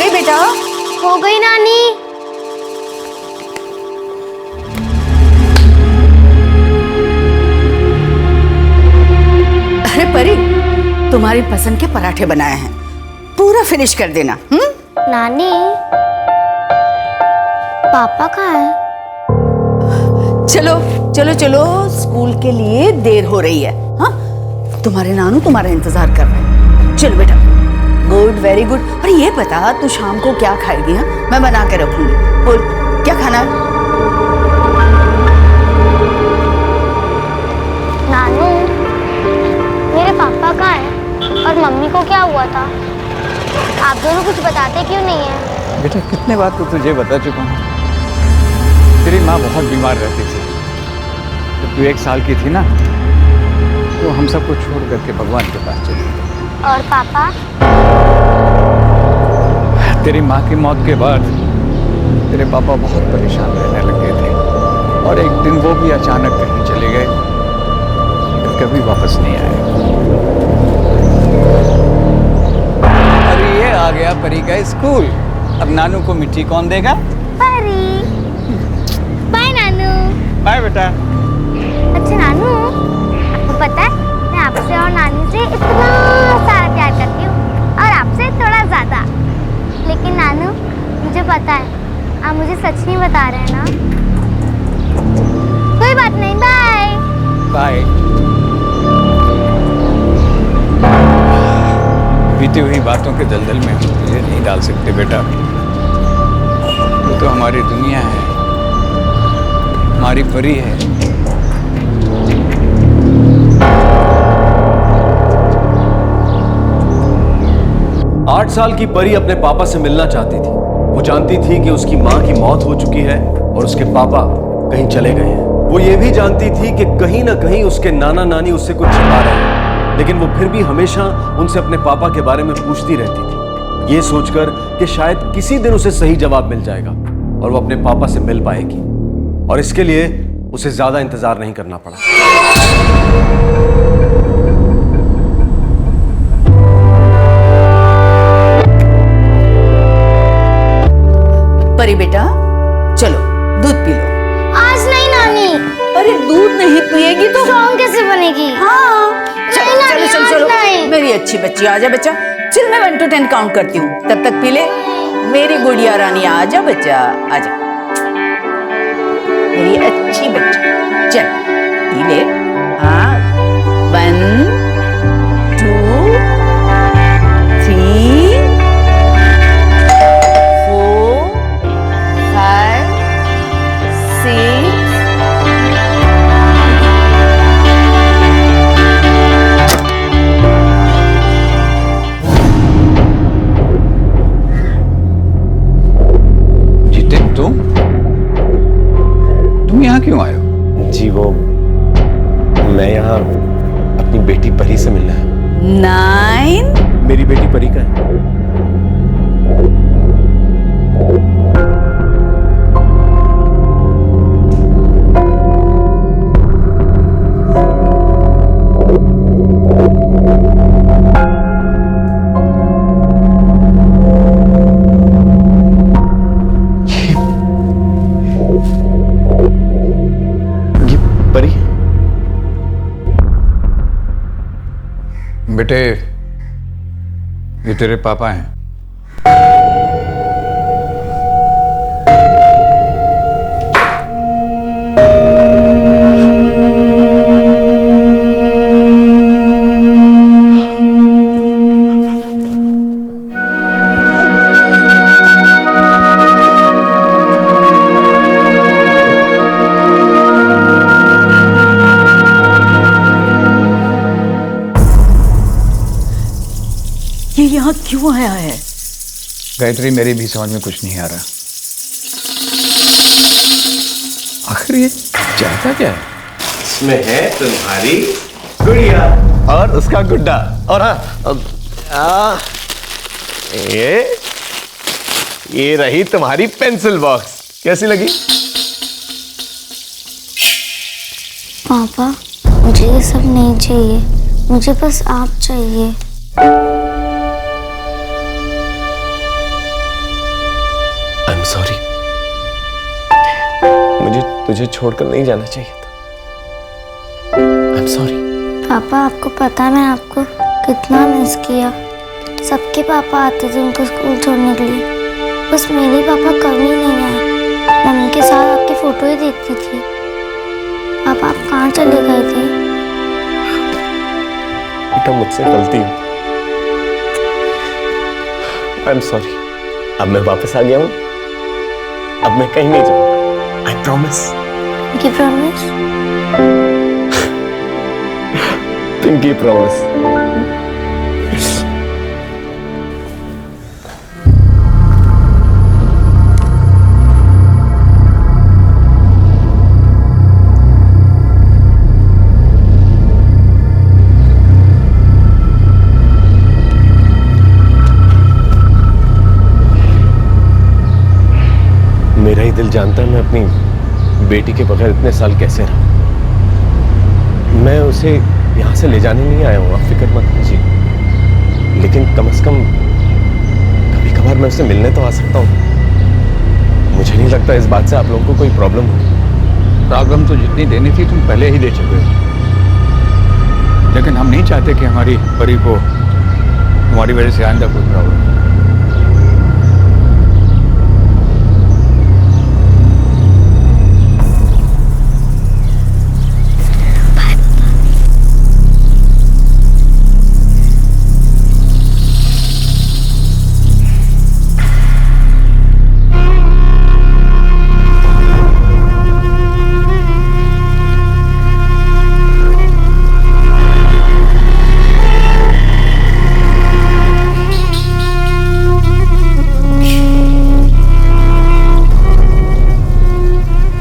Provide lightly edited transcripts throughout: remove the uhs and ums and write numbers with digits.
गई बेटा? हो गई नानी। अरे परी, तुम्हारी पसंद के पराठे बनाए हैं, पूरा फिनिश कर देना। नानी, पापा कहाँ है? चलो चलो चलो, स्कूल के लिए देर हो रही है। हाँ, तुम्हारे नानू तुम्हारा इंतजार कर रहे हैं। चलो बेटा। Good, very good. अरे ये बता, तू शाम को क्या खाएगी? हाँ, मैं बना के रखूंगी। बोल, क्या खाना है? नानू, मेरे पापा कहाँ है और मम्मी को क्या हुआ था? आप दोनों कुछ बताते क्यों नहीं है? बेटा, कितने बात तो तुझे बता चुका हूँ। तेरी माँ बहुत बीमार रहती थी। जब तू 1 साल की थी ना, तो हम सबको छोड़ करके भगवान के पास चली गई। और पापा? तेरी माँ की मौत के बाद तेरे पापा बहुत परेशान रहने लगे थे और एक दिन वो भी अचानक कहीं चले गए, फिर कभी वापस नहीं आए। और ये आ गया परी का स्कूल। अब नानू को मिट्टी कौन देगा? परी। बाय नानू। बाय बेटा। अच्छा नानू, आपको पता है मैं आपसे और नानी से इतना सारा प्यार करती हूँ, और आपसे थोड़ा ज्यादा। लेकिन नानू, मुझे पता है आप मुझे सच नहीं बता रहे हैं ना? कोई बात नहीं, बाय बाय। बीती हुई बातों के दलदल में हम तुझे नहीं डाल सकते बेटा। वो तो हमारी दुनिया है, हमारी परी है। 8 साल की परी अपने पापा से मिलना चाहती थी। वो जानती थी कि उसकी माँ की मौत हो चुकी है और उसके पापा कहीं चले गए हैं। वो ये भी जानती थी कि कहीं ना कहीं उसके नाना नानी उससे कुछ छिपा रहे हैं, लेकिन वो फिर भी हमेशा उनसे अपने पापा के बारे में पूछती रहती थी, ये सोचकर कि शायद किसी दिन उसे सही जवाब मिल जाएगा और वो अपने पापा से मिल पाएगी। और इसके लिए उसे ज्यादा इंतजार नहीं करना पड़ा। परी बेटा, चलो दूध पी लो। आज नहीं नानी। अरे दूध नहीं पिएगी तो स्ट्रॉन्ग कैसे बनेगी? हाँ, चलो नहीं, चलो चलो आज चलो। नहीं। मेरी अच्छी बच्ची, आजा बच्चा। चल, मैं 1 to 10 काउंट करती हूँ, तब तक पी ले। मेरी गुड़िया रानी, आजा बच्चा, आजा। मेरी अच्छी बच्ची, चल पी ले। हाँ, 1 2 3 4 5 6 तुम यहाँ क्यों आए हो? जी वो, मैं यहाँ अपनी बेटी परी से मिलना है। 9 मेरी बेटी परी का है। बेटे, ये तेरे पापा हैं। ये यहाँ क्यों आया है? गायत्री, मेरी भी समझ में कुछ नहीं आ रहा। आखिर ये चाहता क्या है? इसमें है तुम्हारी गुड़िया और उसका गुड्डा। और हाँ, ये रही तुम्हारी पेंसिल बॉक्स। कैसी लगी? पापा, मुझे ये सब नहीं चाहिए, मुझे बस आप चाहिए। I'm sorry. मुझे तुझे छोड़कर नहीं जाना चाहिए था। I'm sorry. पापा, आपको पता है मैं आपको कितना मिस किया। सबके पापा आते थे उनको स्कूल छोड़ने के लिए, बस मेरे पापा कभी नहीं आए। मम्मी के साथ आपकी फोटो ही देखती थी। पापा, आप कहाँ चले गए थे? बेटा, मुझसे गलती हुई। I'm sorry. अब मैं वापस आ गया हूँ। अब मैं कहीं नहीं जाऊँगा। I promise. Pinky promise? Pinky promise. मेरा ही दिल जानता है मैं अपनी बेटी के बगैर इतने साल कैसे रहा। मैं उसे यहाँ से ले जाने नहीं आया हूँ, आप फिक्र मत कीजिए। लेकिन कम से कम कभी कभार मैं उसे मिलने तो आ सकता हूँ। मुझे नहीं लगता इस बात से आप लोगों को कोई प्रॉब्लम होगी। प्रॉब्लम तो जितनी देनी थी तुम पहले ही दे चुके हो, लेकिन हम नहीं चाहते कि हमारी परी को तुम्हारी वजह से आइंदा कोई प्रॉब्लम।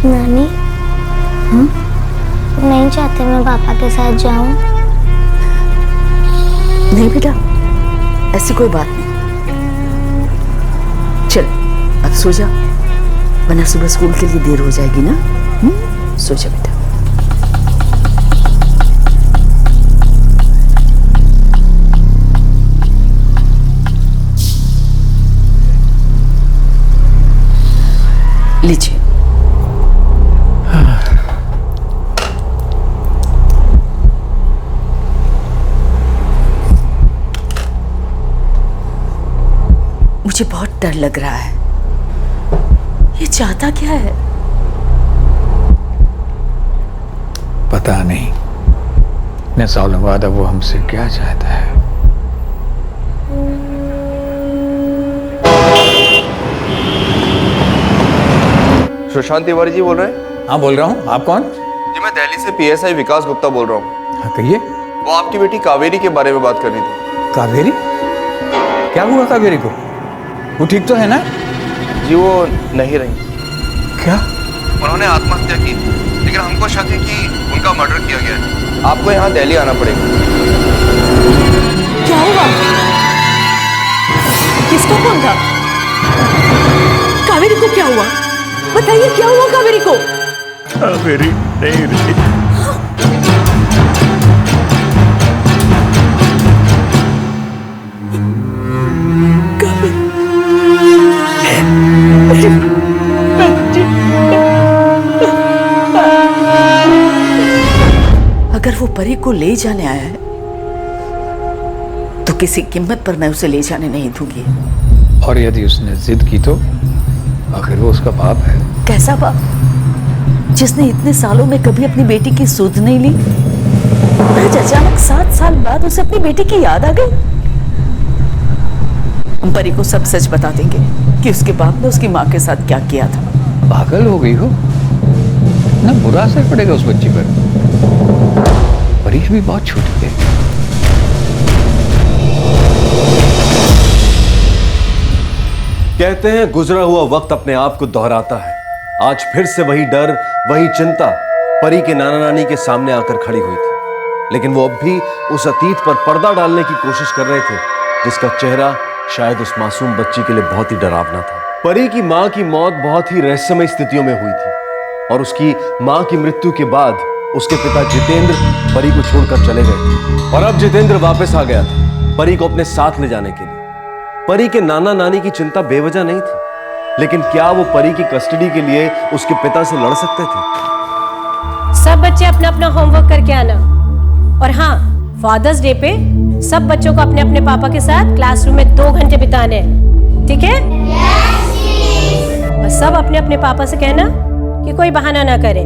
नानी, नहीं चाहते मैं पापा के साथ जाऊं? नहीं बेटा, ऐसी कोई बात नहीं। चल अब सो जा, वरना सुबह स्कूल के लिए देर हो जाएगी ना। सो जा बेटा। लीजिए। मुझे बहुत डर लग रहा है। ये चाहता क्या है? पता नहीं इतने सालों बाद अब वो हमसे क्या चाहता है। सुशांत तिवारी जी बोल रहे हैं? हाँ बोल रहा हूँ। आप कौन? जी मैं दिल्ली से पीएसआई विकास गुप्ता बोल रहा हूँ। हाँ कहिए। वो आपकी बेटी कावेरी के बारे में बात करनी थी। कावेरी? क्या हुआ कावेरी को? वो ठीक तो है ना? जी वो नहीं रही। क्या? उन्होंने आत्महत्या की, लेकिन हमको शक है कि उनका मर्डर किया गया है। आपको यहाँ दिल्ली आना पड़ेगा। क्या हुआ? किसका फोन था? कावेरी को क्या हुआ? बताइए क्या हुआ कावेरी को? कावेरी नहीं रही। अगर वो परी को ले जाने आया है तो किसी कीमत पर मैं उसे ले जाने नहीं दूंगी। और यदि उसने जिद की तो आखिर वो उसका बाप है। कैसा बाप? जिसने इतने सालों में कभी अपनी बेटी की सुध नहीं ली। आज अचानक 7 साल बाद उसे अपनी बेटी की याद आ गई। हम परी को सब सच बता देंगे कि उसके बाप ने उसकी माँ के साथ क्या किया था। पागल हो गई हो ना, बुरा असर पड़ेगा उस बच्ची पर। परीश भी बहुत छोटी है। कहते हैं गुजरा हुआ वक्त अपने आप को दोहराता है। आज फिर से वही डर, वही चिंता परी के नाना नानी के सामने आकर खड़ी हुई थी। लेकिन वो अब भी उस अतीत पर पर्दा डालने की कोशिश कर रहे थे जिसका चेहरा शायद उस मासूम बच्ची के लिए बहुत ही डरावना था। परी की मां की मौत बहुत ही रहस्यमय स्थितियों में हुई थी और उसकी मां की मृत्यु के बाद उसके पिता जितेंद्र परी को छोड़कर चले गए थे। और अब जितेंद्र वापस आ गया था परी को अपने साथ ले जाने के लिए। परी के नाना नानी की चिंता बेवजह नहीं थी, लेकिन क्या वो परी की कस्टडी के लिए उसके पिता से लड़ सकते थे? सब बच्चे अपना अपना होमवर्क करके आना। और हाँ, फादर्स डे पे सब बच्चों को अपने अपने पापा के साथ क्लासरूम में 2 घंटे बिताने हैं, ठीक है? और सब अपने अपने पापा से कहना कि कोई बहाना ना करे।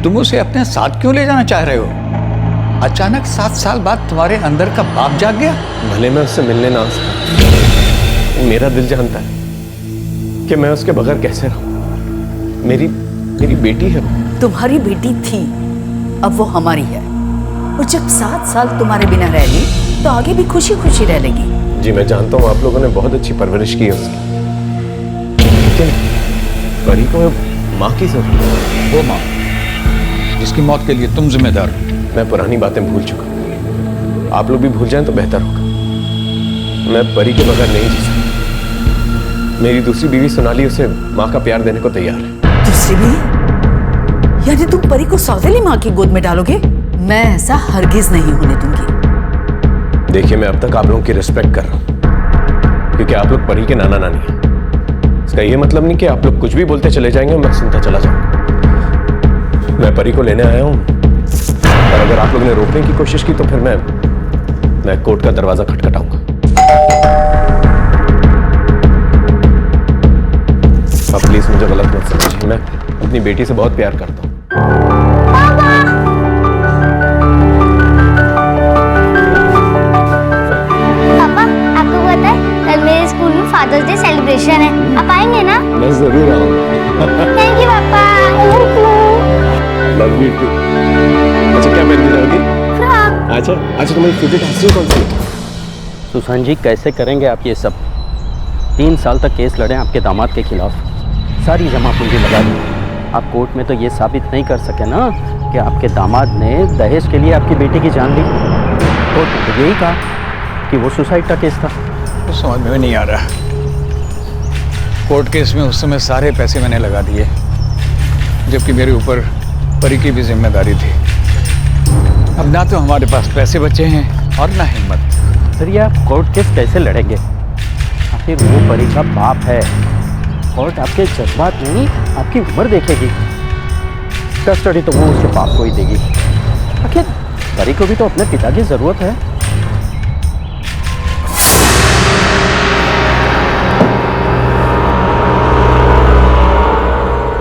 तुम उसे अपने साथ क्यों ले जाना चाह रहे हो? अचानक 7 साल बाद तुम्हारे अंदर का बाप जाग गया। भले मैं उससे मिलने ना आ सकूं, मेरा दिल जानता है कि मैं उसके बगैर कैसे रहूं। मेरी बेटी है वो। तुम्हारी बेटी थी, अब वो हमारी है। और जब 7 साल तुम्हारे बिना रह ली तो आगे भी खुशी खुशी रह लेगी। जी मैं जानता हूँ आप लोगों ने बहुत अच्छी परवरिश की है उसकी, लेकिन परी को माँ की जरूरत है। वो माँ जिसकी मौत के लिए तुम जिम्मेदार हो। मैं पुरानी बातें भूल चुका हूं। आप लोग भी भूल जाएं तो बेहतर होगा। मैं परी के बगैर नहीं जी सकता। मेरी दूसरी बीवी सोनाली उसे माँ का प्यार देने को तैयार है। दूसरी बीवी? यानी तुम परी को सौतेली माँ की गोद में डालोगे? मैं ऐसा हरगिज नहीं होने दूंगी। देखिए मैं अब तक आप लोगों की रिस्पेक्ट कर रहा हूं क्योंकि आप लोग परी के नाना नानी हैं। इसका ये मतलब नहीं कि आप लोग कुछ भी बोलते चले जाएंगे और मैं सुनता चला जाऊंगा। मैं परी को लेने आया हूं, और अगर आप लोगों ने रोकने की कोशिश की तो फिर मैं कोर्ट का दरवाजा खटखटाऊंगा। आप प्लीज मुझे गलत मत समझिए, मैं अपनी बेटी से बहुत प्यार करता हूं। पापा, आपको पता है कल मेरे स्कूल में फादर्स डे सेलिब्रेशन है, आप आएंगे ना? मैं जरूर आऊंगा। थैंक यू पापा। Love you too. अच्छा क्या पहनने जाओगी? फ्रॉक। अच्छा तुम्हारी फेवरेट हंसी कौन सी है? सुशांत जी कैसे करेंगे आप ये सब? 3 साल तक केस लड़े आपके दामाद के खिलाफ, सारी जमा पूंजी लगा दी। आप कोर्ट में तो ये साबित नहीं कर सके ना कि आपके दामाद ने दहेज के लिए आपकी बेटी की जान ली। कोर्ट ने तो यही कहा कि वो सुसाइड का केस था। तो समझ में नहीं आ रहा। कोर्ट केस में उस समय सारे पैसे मैंने लगा दिए, जबकि मेरे ऊपर परी की भी जिम्मेदारी थी। अब ना तो हमारे पास पैसे बचे हैं और ना हिम्मत। सर ये आप कोर्ट केस कैसे लड़ेंगे? आखिर वो परी का बाप है। कोर्ट आपके जज्बात नहीं आपकी उम्र देखेगी। कस्टडी तो वो उसके बाप को ही देगी। आखिर परी को भी तो अपने पिता की जरूरत है।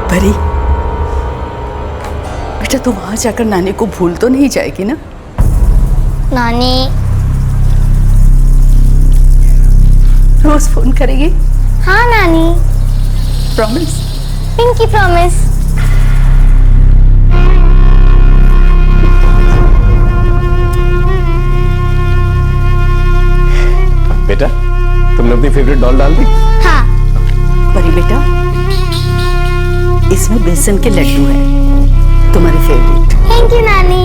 परी बेटा, तू वहां जाकर नानी को भूल तो नहीं जाएगी ना? नानी रोज फोन करेगी? हाँ नानी, प्रॉमिस? Pinky promise. बेटा तुमने अपनी फेवरेट डॉल डाल दी? हाँ। परी बेटा, इसमें बेसन के लड्डू हैं, तुम्हारे फेवरेट। थैंक यू नानी।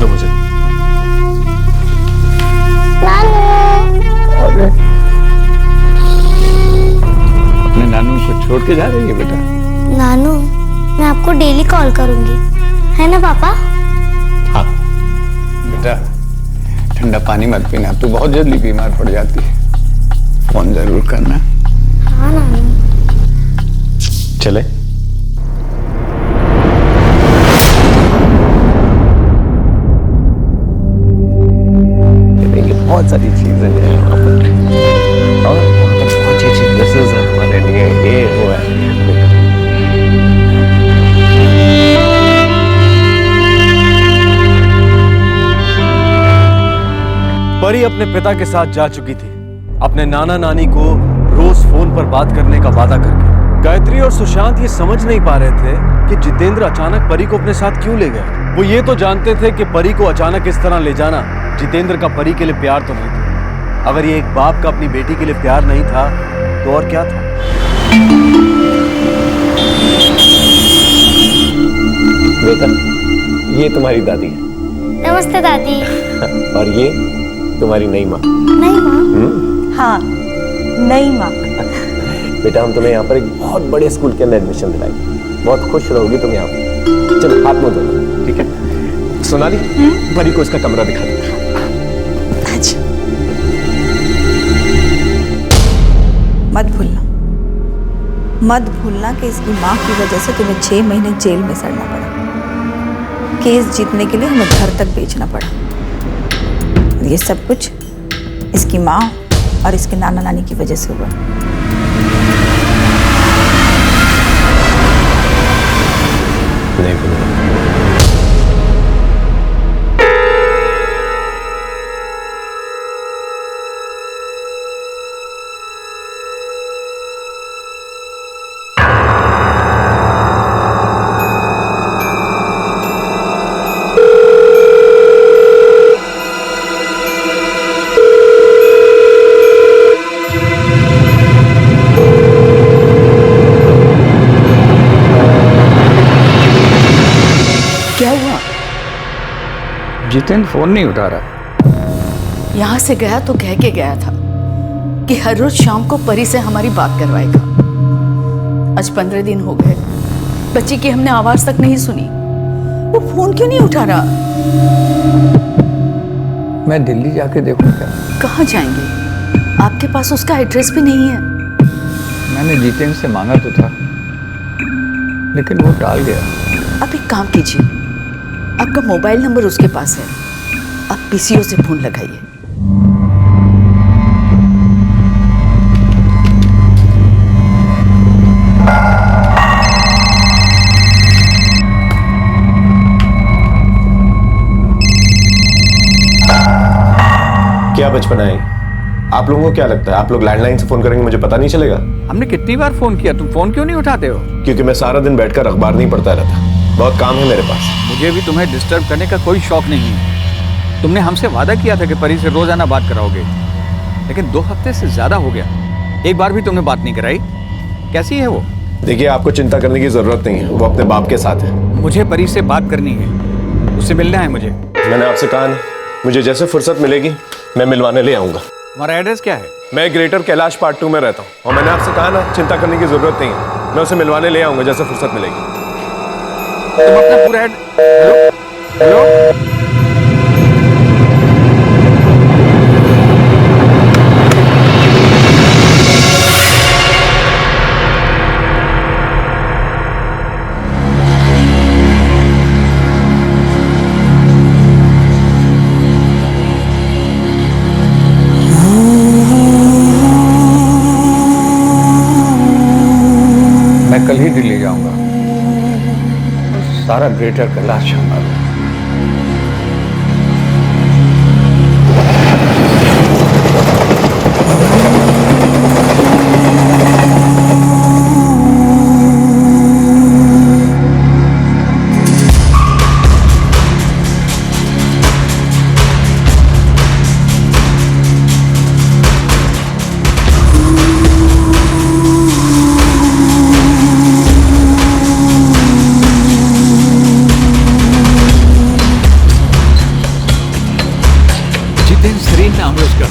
दो मुझे। नानू। अपने नानू को छोड़ के जा रही है बेटा? नानू, मैं आपको डेली कॉल करूंगी, है ना पापा? हाँ बेटा, ठंडा पानी मत पीना, तू बहुत जल्दी बीमार पड़ जाती है। फोन जरूर करना। हाँ नानू। चले? बहुत सारी चीजें हैं यहाँ पर, और वहाँ पर बहुत अच्छी ड्रेसेस हैं हमारे लिए, ये वो है। परी अपने पिता के साथ जा चुकी थी, अपने नाना नानी को रोज फोन पर बात करने का वादा करके। गायत्री और सुशांत ये समझ नहीं पा रहे थे कि जितेंद्र अचानक परी को अपने साथ क्यों ले गए। वो ये तो जानते थे कि परी को अचानक इस तरह ले जाना जितेंद्र का परी के लिए प्यार तो नहीं था। अगर ये एक बाप का अपनी बेटी के लिए प्यार नहीं था तो और क्या था? बेटा, ये तुम्हारी दादी है। नमस्ते दादी। और ये तुम्हारी नई माँ। नहीं माँ? हाँ, नई माँ। बेटा हम तुम्हें यहाँ पर एक बहुत बड़े स्कूल के अंदर एडमिशन दिलाएंगे, बहुत खुश रहोगी तुम यहाँ पर। चलो हाथ मुंह धो लो, ठीक है? सोनाली, परी को इसका कमरा दिखा दो। मत भूलना कि इसकी माँ की वजह से तुम्हें 6 महीने जेल में सड़ना पड़ा। केस जीतने के लिए हमें घर तक बेचना पड़ा। ये सब कुछ इसकी माँ और इसके नाना नानी की वजह से हुआ। नहीं भूलूंगा। क्या हुआ? जितेंद्र फोन नहीं उठा रहा। यहाँ से गया तो कह के गया था कि हर रोज शाम को परी से हमारी बात करवाएगा। आज 15 दिन हो गए, बच्ची की हमने आवाज तक नहीं सुनी। वो फोन क्यों नहीं उठा रहा? मैं दिल्ली जाके देखूं क्या? कहाँ जाएंगे? आपके पास उसका एड्रेस भी नहीं है। मैंने जितेंद्र से मांगा तो था, लेकिन वो टाल गया। आप एक काम कीजिए, आपका मोबाइल नंबर उसके पास है, आप पीसीओ से फोन लगाइए। क्या बचपना है? आप लोगों को क्या लगता है आप लोग लैंडलाइन से फोन करेंगे मुझे पता नहीं चलेगा? हमने कितनी बार फोन किया, तुम फोन क्यों नहीं उठाते हो? क्योंकि मैं सारा दिन बैठकर अखबार नहीं पढ़ता रहता, बहुत काम है मेरे पास। मुझे भी तुम्हें डिस्टर्ब करने का कोई शौक नहीं है। तुमने हमसे वादा किया था कि परी से रोजाना बात कराओगे, लेकिन 2 हफ्ते से ज्यादा हो गया, एक बार भी तुमने बात नहीं कराई। कैसी है वो? देखिए आपको चिंता करने की जरूरत नहीं है, वो अपने बाप के साथ है। मुझे परी से बात करनी है, उससे मिलना है मुझे। मैंने आपसे कहा ना, मुझे जैसे फुर्सत मिलेगी मैं मिलवाने ले आऊंगा। हमारा एड्रेस क्या है? मैं ग्रेटर कैलाश पार्ट 2 में रहता हूँ, और मैंने आपसे कहा ना चिंता करने की जरूरत नहीं है, मैं उसे मिलवाने ले आऊंगा जैसे फुर्सत मिलेगी। तुम अपना पूरा हेलो हेलो मैं कल ही दिल्ली जाऊंगा, सारा ग्रेटर कैलाश संभालूंगा। नाम है उसका,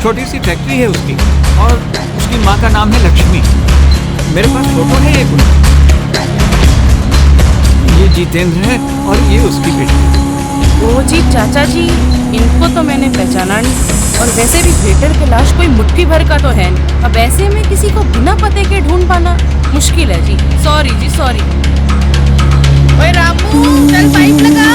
छोटी सी फैक्ट्री है उसकी, और उसकी माँ का नाम है लक्ष्मी। मेरे पास फोटो है एक उनका। ये जितेंद्र है और ये उसकी बेटी। ओ जी चाचा जी, इनको तो मैंने पहचाना नहीं, और वैसे भी ग्रेटर कैलाश कोई मुट्ठी भर का तो है नहीं। अब ऐसे में किसी को बिना पते के ढूंढ पाना मुश्किल है जी। सॉरी जी सॉरी। ओए रामू, चल पाइप लगा।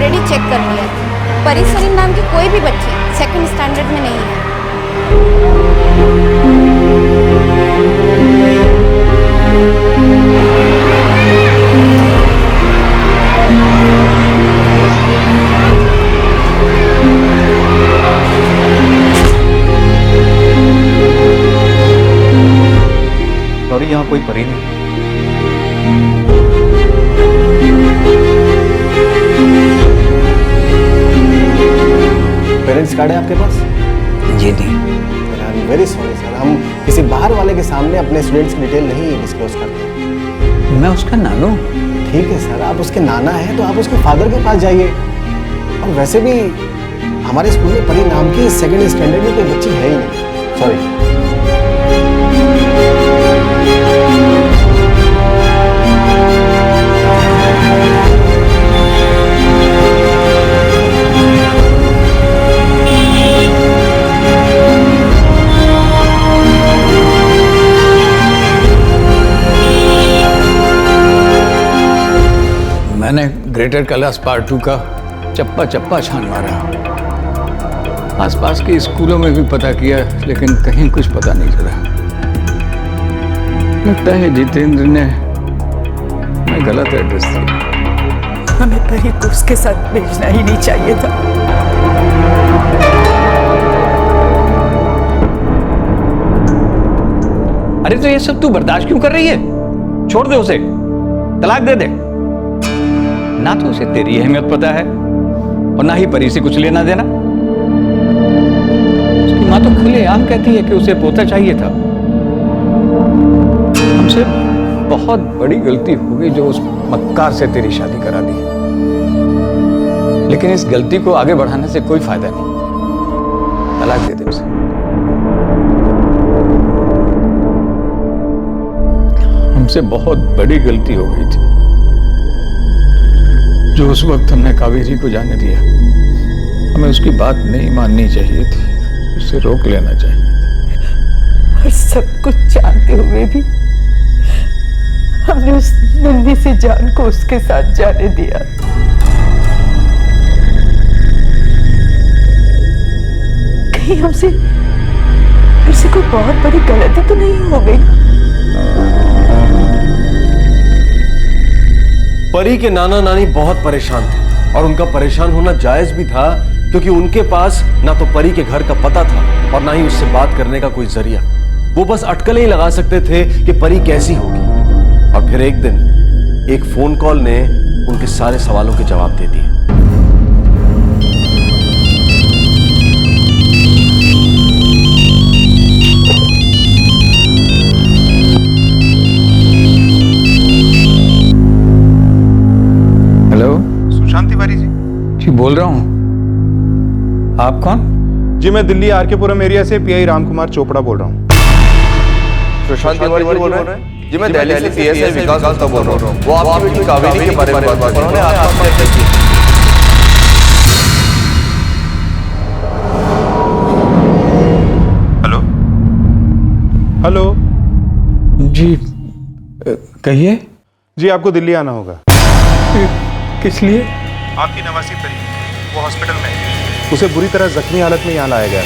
ऑलरेडी चेक कर लिया है। परी सलीम नाम की कोई भी बच्ची सेकंड स्टैंडर्ड में नहीं है। सॉरी, यहाँ कोई परी नहीं। पेरेंट्स कार्ड है आपके पास? जी नहीं। I am very sorry sir, हम किसी बाहर वाले के सामने अपने स्टूडेंट्स की डिटेल नहीं डिस्क्लोज करते। मैं उसका नानू। ठीक है सर, आप उसके नाना हैं तो आप उसके फादर के पास जाइए। और वैसे भी हमारे स्कूल में परी नाम की सेकंड स्टैंडर्ड में कोई बच्ची है ही नहीं। सॉरी। मैंने ग्रेटर कैलाश पार्ट 2 का चप्पा चप्पा छान मारा। आसपास के स्कूलों में भी पता किया, लेकिन कहीं कुछ पता नहीं चला। लगता है जितेंद्र ने मैं गलत एड्रेस दिया। हमें परी को उसके साथ भेजना ही नहीं चाहिए था। अरे तो ये सब तू बर्दाश्त क्यों कर रही है? छोड़ दे उसे, तलाक दे दे। ना तो उसे तेरी अहमियत पता है और ना ही परी से कुछ लेना देना। उसकी माँ तो खुलेआम कहती है कि उसे पोता चाहिए था। हमसे बहुत बड़ी गलती हो गई जो उस मक्कार से तेरी शादी करा दी, लेकिन इस गलती को आगे बढ़ाने से कोई फायदा नहीं। तलाक दे दे उसे। हमसे बहुत बड़ी गलती हो गई थी जो उस वक्त हमने कावेरी को जाने दिया। हमें उसकी बात नहीं माननी चाहिए थी, उसे रोक लेना चाहिए था। और सब कुछ जानते हुए भी हमने उस नन्ही सी जान को उसके साथ जाने दिया। कहीं हमसे कोई बहुत बड़ी गलती तो नहीं हो गई? परी के नाना नानी बहुत परेशान थे और उनका परेशान होना जायज भी था, क्योंकि उनके पास ना तो परी के घर का पता था और ना ही उससे बात करने का कोई जरिया। वो बस अटकलें ही लगा सकते थे कि परी कैसी होगी। और फिर एक दिन एक फोन कॉल ने उनके सारे सवालों के जवाब दे दिए। हेलो, सुशांत तिवारी जी। जी बोल रहा हूँ। आप कौन? जी मैं दिल्ली आरकेपुरम एरिया से पीआई रामकुमार चोपड़ा बोल रहा हूँ। सुशांत तिवारी बोल रहे हैं? जी मैं दिल्ली से पीएसआई विकास गुप्ता बोल रहा हूँ। वो आपकी बेटी कावेरी के बारे में बात कर रहे हैं। उन्होंने आत्महत्या की। हेलो हेलो जी कहिए। जी आपको दिल्ली आना होगा। किस लिए? आपकी नवासी परी, वो हॉस्पिटल में है। उसे बुरी तरह जख्मी हालत में यहाँ लाया गया।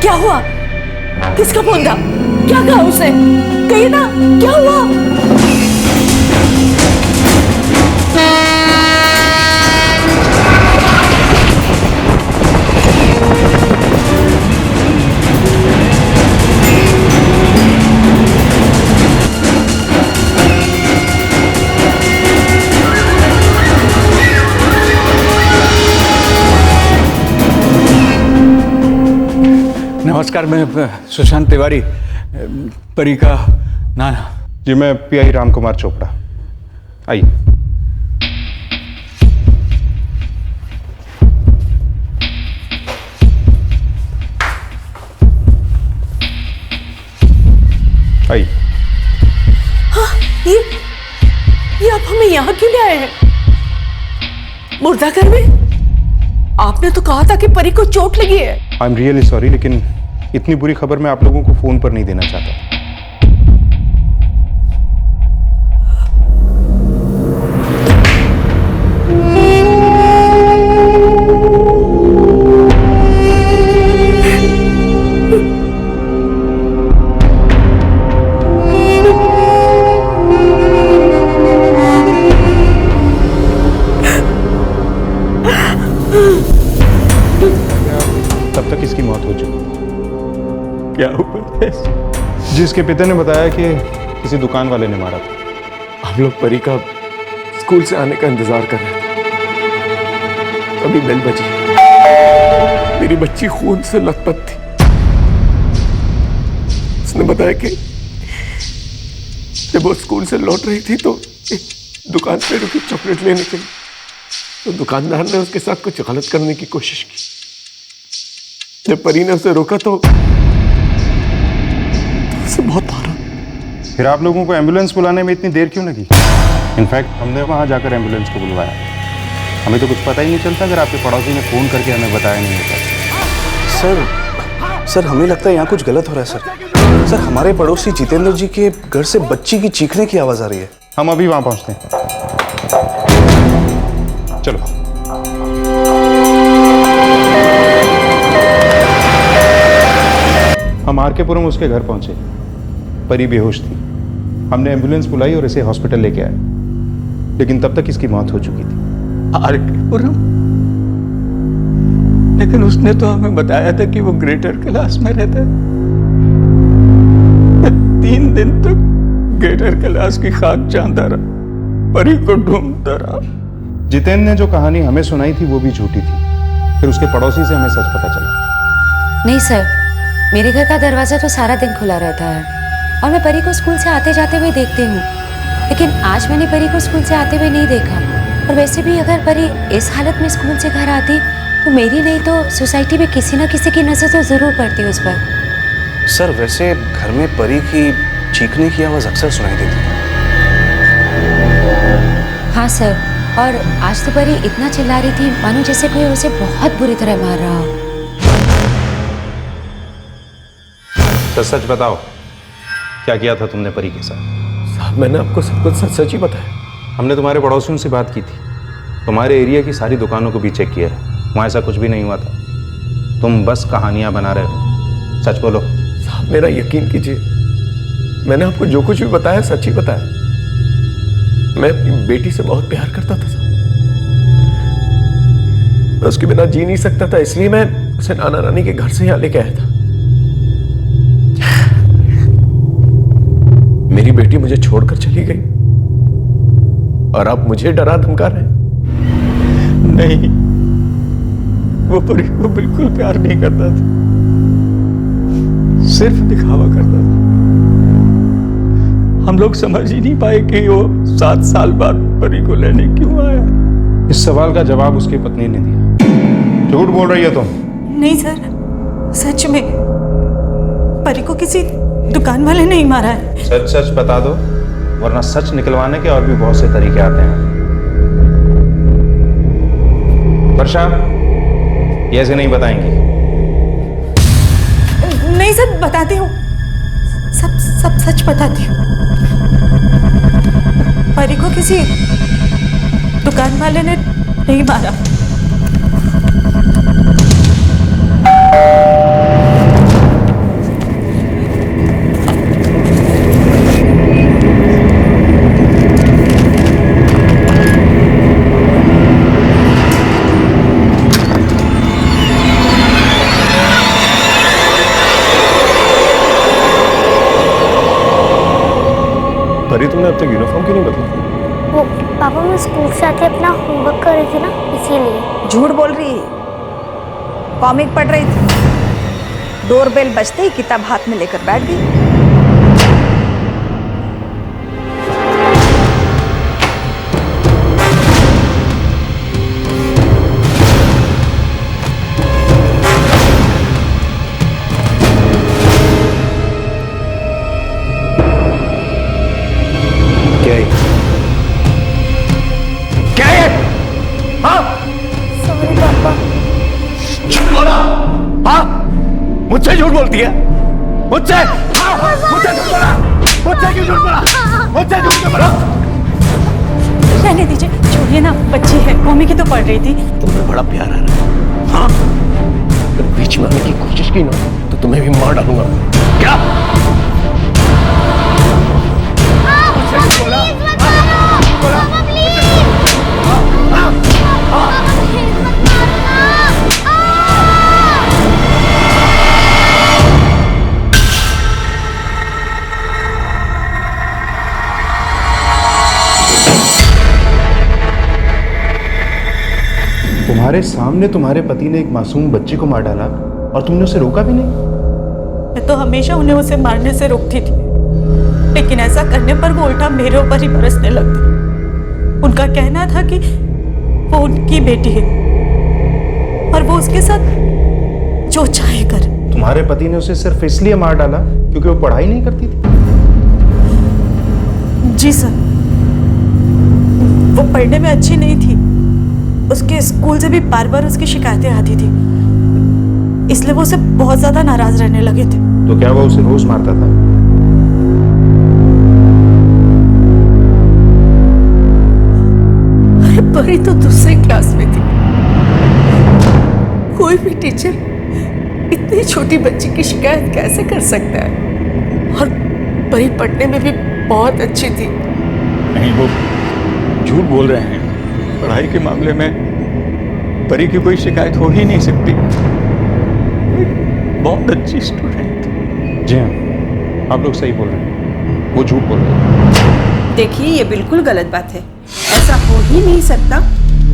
क्या हुआ? किसका फोन था? क्या कहा उसने? कही ना, क्या हुआ? नमस्कार, मैं सुशांत तिवारी, परी का नाना। जी मैं पीआई रामकुमार चोपड़ा। आइए। आइए। हाँ, ये आप हमें यहाँ क्यों ले आए हैं? मुर्दाघर में? आपने तो कहा था कि परी को चोट लगी है। आई एम रियली सॉरी, लेकिन इतनी बुरी खबर मैं आप लोगों को फोन पर नहीं देना चाहता। क्या हुआ है? जिसके पिता ने बताया कि किसी दुकान वाले ने मारा था। हम लोग परी का स्कूल से आने का इंतजार कर रहे थे, अभी बेल बजी। मेरी बच्ची खून से लथपथ थी। उसने बताया कि जब वो स्कूल से लौट रही थी तो एक दुकान पे रुकी चॉकलेट लेने के लिए, तो दुकानदार ने उसके साथ कुछ गलत करने की कोशिश की। जब परी ने उसे रोका तो उसे बहुत मारा। फिर आप लोगों को एम्बुलेंस बुलाने में इतनी देर क्यों लगी? इनफैक्ट हमने वहां जाकर एम्बुलेंस को बुलवाया। हमें तो कुछ पता ही नहीं चलता अगर आपके पड़ोसी ने फोन करके हमें बताया नहीं होता। सर हमें लगता है यहाँ कुछ गलत हो रहा है सर। हमारे पड़ोसी जितेंद्र जी के घर से बच्ची की चीखने की आवाज आ रही है। हम अभी वहां पहुंचते हैं, चलो। हम आरकेपुरम उसके घर पहुंचे। परी बेहोश थी। हमने एम्बुलेंस बुलाई और इसे हॉस्पिटल लेके आए, लेकिन तब तक इसकी मौत हो चुकी थी। आरकेपुरम? लेकिन उसने तो हमें बताया था कि वो ग्रेटर कैलाश में रहता है। 3 दिन तक ग्रेटर कैलाश की खाक चाहता रहा, परी को ढूंढता रहा। जितेंद्र ने जो कहानी हमें सुनाई थी वो भी झूठी थी। फिर उसके पड़ोसी से हमें सच पता चला। नहीं सर, मेरे घर का दरवाजा तो सारा दिन खुला रहता है और मैं परी को स्कूल से आते जाते हुए देखती हूँ, लेकिन आज मैंने परी को स्कूल से आते हुए नहीं देखा। और वैसे भी अगर परी इस हालत में स्कूल से घर आती तो मेरी नहीं तो सोसाइटी में किसी न किसी की नजर तो जरूर पड़ती उस पर। सर वैसे घर में परी की चीखने की आवाज अक्सर सुनाई देती है। हाँ सर, और आज तो परी इतना चिल्ला रही थी मानो जैसे कोई उसे बहुत बुरी तरह मार रहा हो। तो सच बताओ, क्या किया था तुमने परी के साथ? साहब मैंने आपको सब कुछ सच सच ही बताया। हमने तुम्हारे पड़ोसियों से बात की थी, तुम्हारे एरिया की सारी दुकानों को भी चेक किया है, वहाँ ऐसा कुछ भी नहीं हुआ था। तुम बस कहानियां बना रहे हो। सच बोलो। साहब मेरा यकीन कीजिए, मैंने आपको जो कुछ भी बताया सच ही बताया। मैं अपनी बेटी से बहुत प्यार करता था साहब। मैं उसके बिना जी नहीं सकता था, इसलिए मैं उसे नाना नानी के घर से यहाँ लेके आया था। मेरी बेटी मुझे छोड़कर चली गई और आप मुझे डरा धमका रहे हैं। नहीं, वो परी को बिल्कुल प्यार नहीं करता था, सिर्फ दिखावा करता था। हम लोग समझ ही नहीं पाए कि वो 7 साल बाद परी को लेने क्यों आया। इस सवाल का जवाब उसकी पत्नी ने दिया। झूठ बोल रही है तुम। नहीं सर, सच में परी को किसी दुकान वाले ने ही मारा है। सच सच बता दो, वरना सच निकलवाने के और भी बहुत से तरीके आते हैं। वर्षा, ये ऐसे नहीं बताएंगी। नहीं सर, बताती हूँ, सब सच बताती हूँ। परी को किसी दुकान वाले ने नहीं मारा। परी तुमने अब तक यूनिफॉर्म क्यों नहीं बदला? वो पापा मैं स्कूल से आके अपना होमवर्क कर रही थी ना, इसीलिए। झूठ बोल रही है। कॉमिक पढ़ रही थी, डोरबेल बजते ही किताब हाथ में लेकर बैठ गई। सॉरी पापा। झूठ बोला? हाँ, मुझसे झूठ बोलती है? मुझसे? मुझसे झूठ बोला? मुझसे क्यों झूठ बोला? मुझसे झूठ क्यों बोला? रहने दीजिए, छोड़िए ना, बच्ची है, कॉमिक ही तो पढ़ रही थी। तुम्हें बड़ा प्यार आ रहा है। हाँ, अगर बीच में आने की कोशिश की ना तो तुम्हें भी मार डालूंगा। क्या? तुम्हारे सामने तुम्हारे पति ने एक मासूम बच्ची को मार डाला और तुमने उसे रोका भी नहीं? मैं तो हमेशा उन्हें उसे मारने से रोकती थी, लेकिन ऐसा करने पर वो उल्टा मेरे ऊपर ही बरसने लगती। उनका कहना था कि वो उनकी बेटी है और वो उसके साथ जो चाहे करे। तुम्हारे पति ने उसे सिर्फ इसलिए मार डाला क्योंकि वो पढ़ाई नहीं करती थी? जी सर, वो पढ़ने में अच्छी नहीं थी। उसके स्कूल से भी बार बार उसकी शिकायतें आती थी, इसलिए वो उसे बहुत ज्यादा नाराज रहने लगे थे। तो क्या वो उसे रोज मारता था? अरे परी तो दूसरी क्लास में थी। कोई भी टीचर इतनी छोटी बच्ची की शिकायत कैसे कर सकता है? और परी पढ़ने में भी बहुत अच्छी थी। नहीं, वो झूठ बोल रहे हैं। पढ़ाई के मामले में परी की कोई शिकायत हो ही नहीं सकती। बहुत अच्छी स्टूडेंट। जी हाँ, आप लोग सही बोल रहे हैं, वो झूठ बोल रहे हैं। देखिए, ये बिल्कुल गलत बात है। ऐसा हो ही नहीं सकता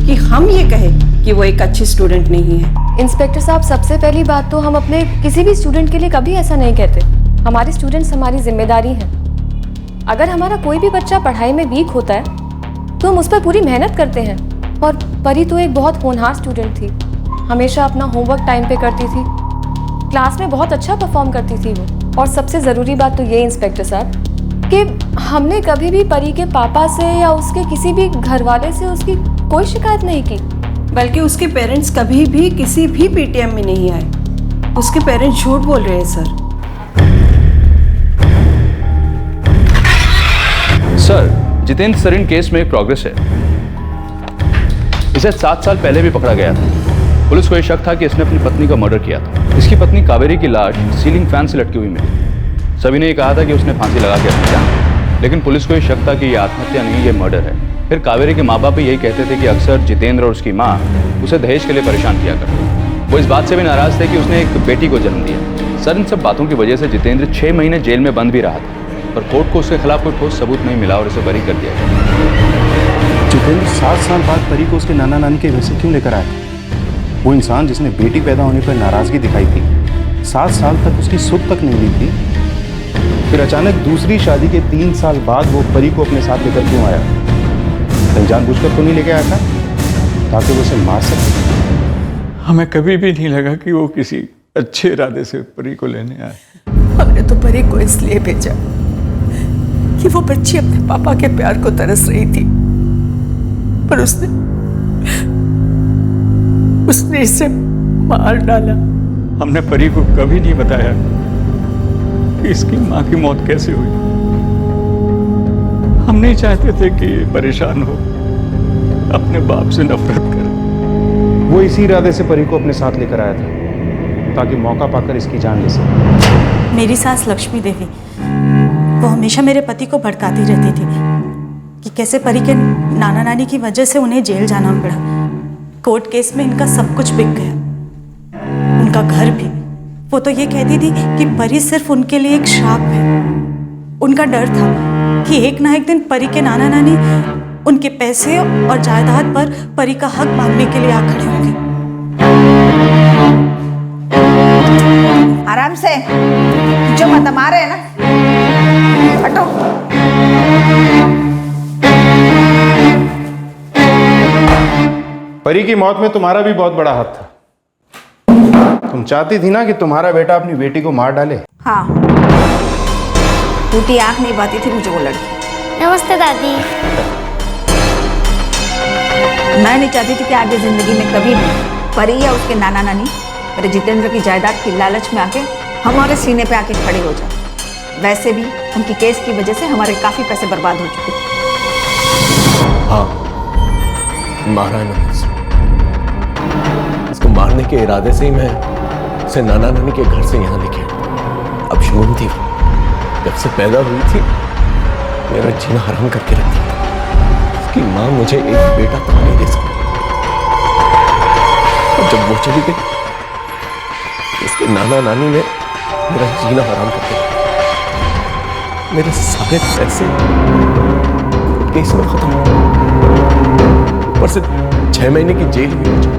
कि हम ये कहें कि वो एक अच्छी स्टूडेंट नहीं है। इंस्पेक्टर साहब, सबसे पहली बात तो हम अपने किसी भी स्टूडेंट के लिए कभी ऐसा नहीं कहते। हमारे स्टूडेंट्स हमारी जिम्मेदारी हैं। अगर हमारा कोई भी बच्चा पढ़ाई में वीक होता है तो हम उस पर पूरी मेहनत करते हैं। और परी तो एक बहुत होनहार स्टूडेंट थी, हमेशा अपना होमवर्क टाइम पे करती थी, क्लास में बहुत अच्छा परफॉर्म करती थी वो। और सबसे ज़रूरी बात तो ये इंस्पेक्टर साहब कि हमने कभी भी परी के पापा से या उसके किसी भी घर वाले से उसकी कोई शिकायत नहीं की। बल्कि उसके पेरेंट्स कभी भी किसी भी पीटीएम में नहीं आए। उसके पेरेंट्स झूठ बोल रहे हैं सर। सर, जितेंद्र सरिन केस में एक प्रोग्रेस है। इसे 7 साल पहले भी पकड़ा गया था। पुलिस को यह शक था कि इसने अपनी पत्नी का मर्डर किया था। इसकी पत्नी कावेरी की लाश सीलिंग फैन से लटकी हुई मिली। सभी ने यह कहा था कि उसने फांसी लगा के हत्या की, लेकिन पुलिस को यह शक था कि यह आत्महत्या नहीं, यह मर्डर है। फिर कावेरी के माँ बाप भी यही कहते थे कि अक्सर जितेंद्र और उसकी माँ उसे दहेज के लिए परेशान किया करते। वो इस बात से भी नाराज थे कि उसने एक बेटी को जन्म दिया। सर, इन सब बातों की वजह से जितेंद्र 6 महीने जेल में बंद भी रहा था, पर कोर्ट को उसके खिलाफ कोई ठोस सबूत नहीं मिला और उसे बरी कर दिया गया। जितेंद्र 7 साल बाद परी को उसके नाना नानी के घर से क्यों लेकर आया? वो इंसान जिसने बेटी पैदा होने पर नाराजगी दिखाई थी, 7 साल तक उसकी सुध तक नहीं ली थी, फिर अचानक दूसरी शादी के 3 साल बाद वो परी को अपने साथ लेकर क्यों आया? कहीं जानबूझकर तो नहीं लेके आया था ताकि वो उसे मार सके? हमें कभी भी नहीं लगा कि वो किसी अच्छे इरादे से परी को लेने आए। हमने तो परी को इसलिए भेजा कि वो बच्ची अपने पापा के प्यार को तरस रही थी, पर उसने इसे मार डाला। हमने परी को कभी नहीं बताया कि इसकी माँ की मौत कैसे हुई। हम नहीं चाहते थे कि ये परेशान हो, अपने बाप से नफरत करे। वो इसी इरादे से परी को अपने साथ लेकर आया था ताकि मौका पाकर इसकी जान ले सके। मेरी सास लक्ष्मी देवी, वो हमेशा मेरे पति को भड़काती रहती थी कि कैसे परी के नाना नानी की वजह से उन्हें जेल जाना पड़ा। कोर्ट केस में इनका सब कुछ बिक गया, उनका घर भी। वो तो ये कहती थी कि परी सिर्फ उनके लिए एक श्राप है। उनका डर था कि एक ना एक दिन परी के नाना नानी उनके पैसे और जायदाद पर परी का हक मांगने के लिए आ खड़े होंगे। आराम से, जो मत मारे है ना, हटो। परी की मौत में तुम्हारा भी बहुत बड़ा हाथ था। तुम चाहती थी ना कि तुम्हारा बेटा अपनी बेटी को मार डाले। हाँ, टूटी आंख नहीं पाती थी मुझे वो लड़की। नमस्ते दादी। मैं नहीं चाहती थी कि आगे जिंदगी में कभी भी परी या उसके नाना नानी मेरे जितेंद्र की जायदाद की लालच में आके हमारे सीने पे आके खड़े हो जाए। वैसे भी उनकी केस की वजह से हमारे काफी पैसे बर्बाद हो चुके थे। हाँ, मारा है मैंने उसे। इसको मारने के इरादे से ही मैं उसे नाना नानी के घर से यहाँ लेके आया। अब शून थी, जब से पैदा हुई थी मेरा जीना हराम करके रख दिया था। उसकी माँ मुझे एक बेटा तो नहीं दे सकती। और जब वो चली गई, उसके नाना नानी ने मेरा जीना हराम करके रख दिया। मेरे सारे पैसे केस में खत्म। ऊपर से 6 महीने की जेल हुई मुझे।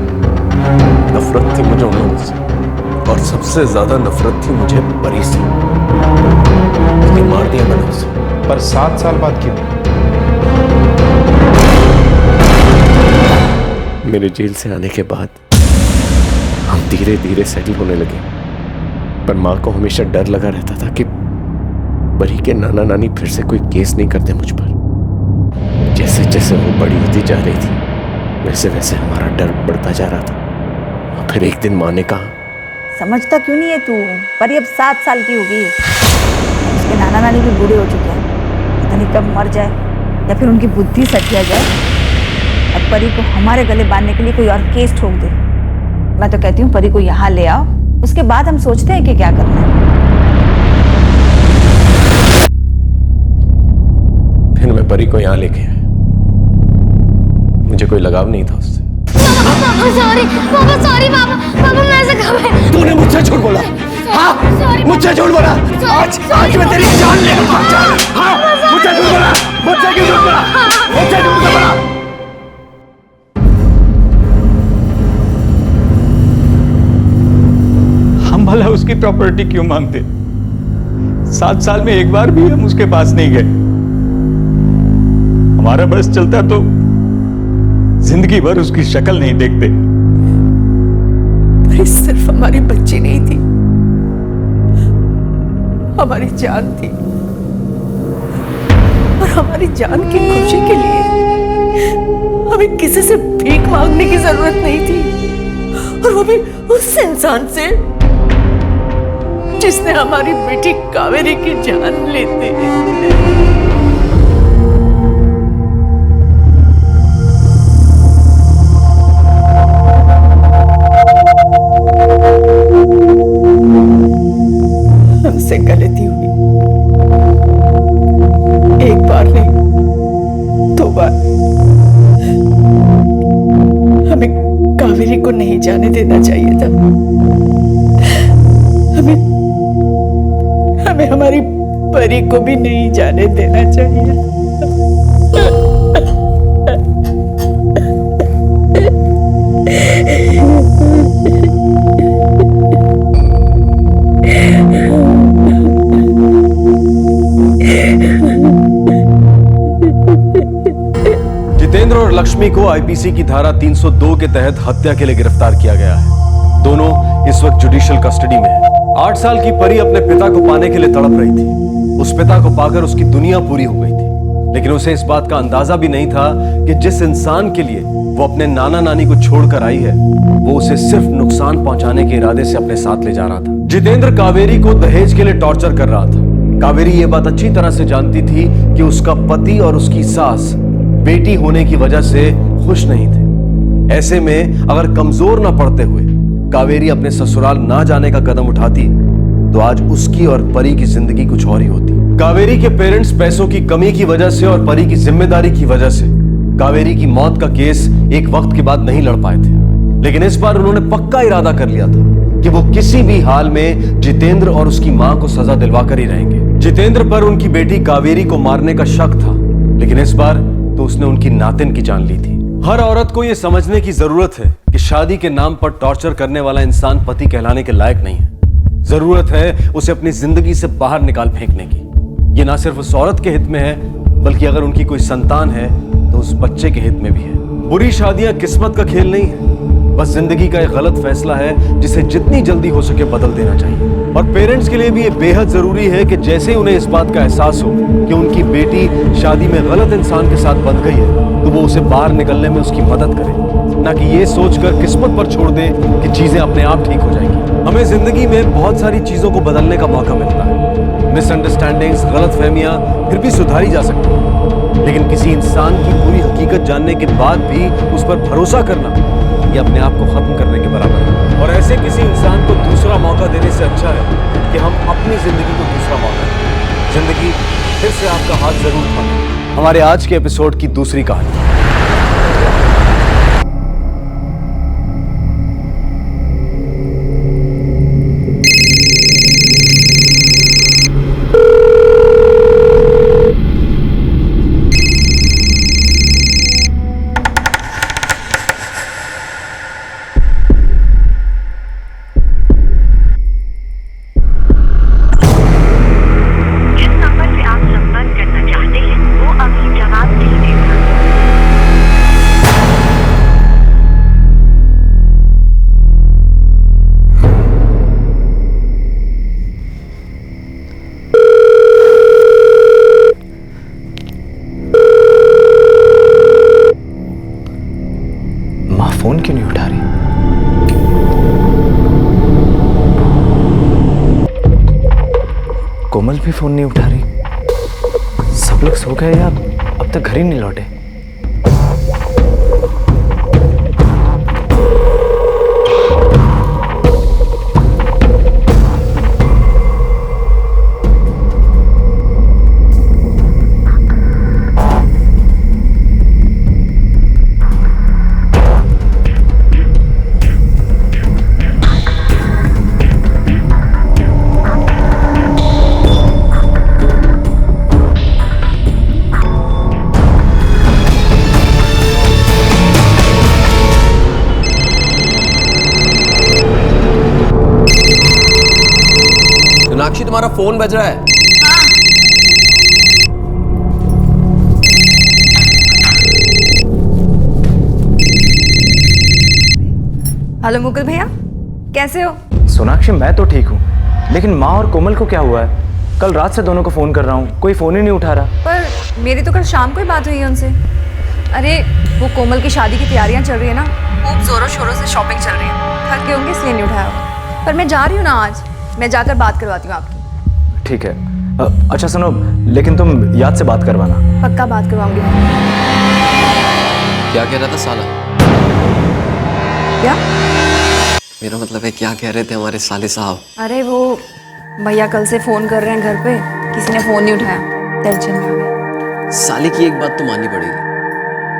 नफरत थी मुझे उन लोगों से, और सबसे ज्यादा नफरत थी मुझे परी से। लेकिन मार दिया मैंने उसे। पर 7 साल बाद क्यों? मेरे जेल से आने के बाद हम धीरे धीरे सेटल होने लगे, पर माँ को हमेशा डर लगा रहता था कि परी के नाना नानी फिर से कोई केस नहीं करते मुझ पर। जैसे जैसे वो बड़ी होती जा रही थी, वैसे वैसे हमारा डर बढ़ता जा रहा था। और फिर एक दिन माँ ने कहा, समझता क्यों नहीं है तू? परी अब 7 साल की होगी, उसके नाना नानी भी बूढ़े हो चुके हैं, पता नहीं कब मर जाए या फिर उनकी बुद्धि सटिया जाए और परी को हमारे गले बांधने के लिए कोई और केस ठोक दे। मैं तो कहती हूँ परी को यहाँ ले आओ, उसके बाद हम सोचते हैं कि क्या करना है। फिर मैं परी को यहाँ लेके आया। मुझे कोई लगाव नहीं था उससे। पापा सॉरी पापा मैं ऐसा कब है? तूने मुझसे झूठ बोला। हाँ, मुझसे झूठ बोला। आज मैं तेरी जान लेगा। हाँ, मुझसे झूठ बोला। मुझसे क्यों झूठ बोला? मुझसे झूठ क्यों बोला? हम भला उसकी प्रॉपर्टी क्यों मांगते? 7 साल में एक बार भी हम उसके पास नहीं गए। हमारा बस चलता तो जिंदगी भर उसकी शक्ल नहीं देखते। परी सिर्फ हमारी बच्ची नहीं थी, हमारी जान थी। और हमारी जान की खुशी के लिए हमें किसी से भीख मांगने की जरूरत नहीं थी, और वो भी उस इंसान से जिसने हमारी बेटी कावेरी की जान लेते। हमसे गलती हुई, एक बार नहीं 2 बार। हमें कावेरी को नहीं जाने देना चाहिए था। हमें हमारी परी को भी नहीं जाने देना चाहिए। जितेंद्र और लक्ष्मी को आईपीसी की धारा 302 के तहत हत्या के लिए गिरफ्तार किया गया है। दोनों इस वक्त जुडिशियल कस्टडी में हैं। 8 साल की परी अपने पिता को पाने के लिए तड़प रही थी। उस पिता को पाकर उसकी दुनिया पूरी हो गई थी, लेकिन उसे इस बात का अंदाजा भी नहीं था कि जिस इंसान के लिए वो अपने नाना नानी को छोड़कर आई है, वो उसे सिर्फ नुकसान पहुंचाने के इरादे से अपने साथ ले जा रहा था। जितेंद्र कावेरी को दहेज के लिए टॉर्चर कर रहा था। कावेरी ये बात अच्छी तरह से जानती थी कि उसका पति और उसकी सास बेटी होने की वजह से खुश नहीं थे। ऐसे में अगर कमजोर ना पड़ते हुए कावेरी अपने ससुराल ना जाने का कदम उठाती, तो आज उसकी और परी की जिंदगी कुछ और ही होती। कावेरी के पेरेंट्स पैसों की कमी की वजह से और परी की जिम्मेदारी की वजह से कावेरी की मौत का केस एक वक्त के बाद नहीं लड़ पाए थे, लेकिन इस बार उन्होंने पक्का इरादा कर लिया था कि वो किसी भी हाल में जितेंद्र और उसकी मां को सजा दिलवा कर ही रहेंगे। जितेंद्र पर उनकी बेटी कावेरी को मारने का शक था, लेकिन इस बार तो उसने उनकी नातिन की जान ली थी। हर औरत को यह समझने की जरूरत है कि शादी के नाम पर टॉर्चर करने वाला इंसान पति कहलाने के लायक नहीं है। जरूरत है उसे अपनी जिंदगी से बाहर निकाल फेंकने की। ये ना सिर्फ उस औरत के हित में है, बल्कि अगर उनकी कोई संतान है तो उस बच्चे के हित में भी है। बुरी शादियां किस्मत का खेल नहीं है, बस जिंदगी का एक गलत फैसला है जिसे जितनी जल्दी हो सके बदल देना चाहिए। और पेरेंट्स के लिए भी ये बेहद जरूरी है कि जैसे ही उन्हें इस बात का एहसास हो कि उनकी बेटी शादी में गलत इंसान के साथ बंध गई है, तो वो उसे बाहर निकलने में उसकी मदद करे, ना कि ये सोचकर किस्मत पर छोड़ दे कि चीजें अपने आप ठीक हो जाएंगी। हमें जिंदगी में बहुत सारी चीजों को बदलने का मौका मिलता है। मिसअंडरस्टैंडिंग्स, गलतफहमियां फिर भी सुधारी जा सकती हैं, लेकिन किसी इंसान की पूरी हकीकत जानने के बाद भी उस पर भरोसा करना ये अपने आप को खत्म करने के बराबर है। और ऐसे किसी इंसान को दूसरा मौका देने से अच्छा है कि हम अपनी जिंदगी को दूसरा मौका दें। जिंदगी फिर से आपका हाथ जरूर थामे। हमारे आज के एपिसोड की दूसरी कहानी। भी फोन नहीं उठा रही। सब लोग सो गए या अब तक घर ही नहीं लौटे। सोनाक्षी, तुम्हारा फोन बज रहा है। हेलो मुकुल भैया, कैसे हो? सोनाक्षी मैं तो ठीक हूँ, लेकिन माँ और कोमल को क्या हुआ है? कल रात से दोनों को फोन कर रहा हूँ, कोई फोन ही नहीं उठा रहा। पर मेरी तो कल शाम को ही बात हुई है उनसे। अरे वो कोमल की शादी की तैयारियां चल रही है ना, खूब जोरों शोरों से शॉपिंग चल रही है, थक के होंगे इसलिए नहीं उठाया। पर मैं जा रही हूँ ना आज, मैं जाकर बात करवाती हूँ आपकी। ठीक है। अच्छा सुनो, लेकिन तुम याद से बात करवाना। पक्का बात करवाऊंगी। क्या कह रहा था साला? क्या? मेरा मतलब है क्या कह रहे थे हमारे साले साहब? अरे वो भैया कल से फोन कर रहे हैं घर पे, किसी ने फोन नहीं उठाया, टेंशन में आ गई। साले की एक बात तो माननी पड़ेगी,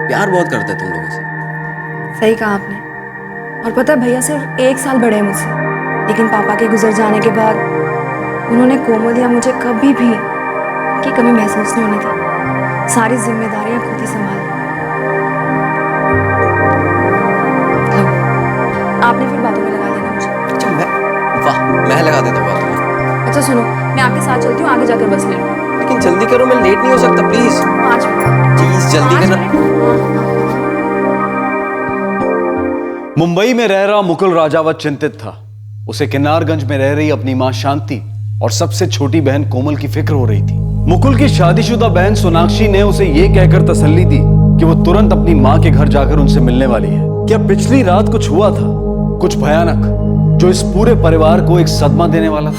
प्यार बहुत करते हैं तुम लोगों से। सही कहा आपने। और पता है भैया सिर्फ 1 साल बड़े हैं मुझसे, लेकिन पापा के गुजर जाने के बाद उन्होंने कोमल या मुझे कभी भी की कमी महसूस नहीं होने दी। सारी जिम्मेदारियां खुद ही संभाली। आपने फिर बातों में लगा देना मुझे। अच्छा मैं लगा देता हूँ बातों में। अच्छा सुनो, मैं आपके साथ चलती हूँ, आगे जाकर बस ले लूँ। लेकिन जल्दी करो, मैं लेट नहीं हो सकता प्लीज। 5 मिनट प्लीज जल्दी करना। मुंबई में रह रहा मुकुल राजावत चिंतित था। उसे किन्नारगंज में रह रही अपनी मां शांति और सबसे छोटी बहन कोमल की फिक्र हो रही थी। मुकुल की शादीशुदा बहन सोनाक्षी ने उसे यह कहकर तसल्ली दी कि वो तुरंत अपनी मां के घर जाकर उनसे मिलने वाली है। क्या पिछली रात कुछ हुआ था, कुछ भयानक, जो इस पूरे परिवार को एक सदमा देने वाला था?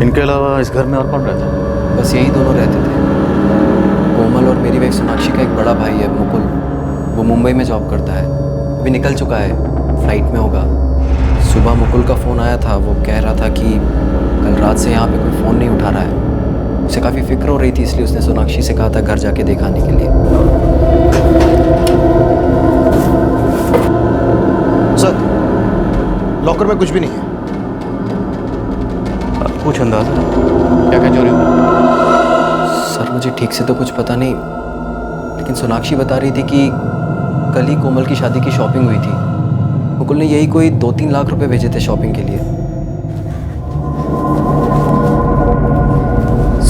इनके अलावा इस घर में और कौन रहता है? बस यही दोनों रहते थे। कोमल और मेरी वाइफ सोनाक्षी का एक बड़ा भाई है मुकुल, वो मुंबई में जॉब करता है, अभी निकल चुका है, फ्लाइट में होगा। सुबह मुकुल का फ़ोन आया था, वो कह रहा था कि कल रात से यहाँ पे कोई फ़ोन नहीं उठा रहा है। उसे काफ़ी फिक्र हो रही थी, इसलिए उसने सोनाक्षी से कहा था घर जाके दिखाने के लिए। सर, लॉकर में कुछ भी नहीं है। कुछ अंदाजा क्या क्या चोरी हुआ? सर मुझे ठीक से तो कुछ पता नहीं, लेकिन सोनाक्षी बता रही थी कि कल ही कोमल की शादी की शॉपिंग हुई थी। मुकुल ने यही कोई 2-3 लाख रुपए भेजे थे शॉपिंग के लिए।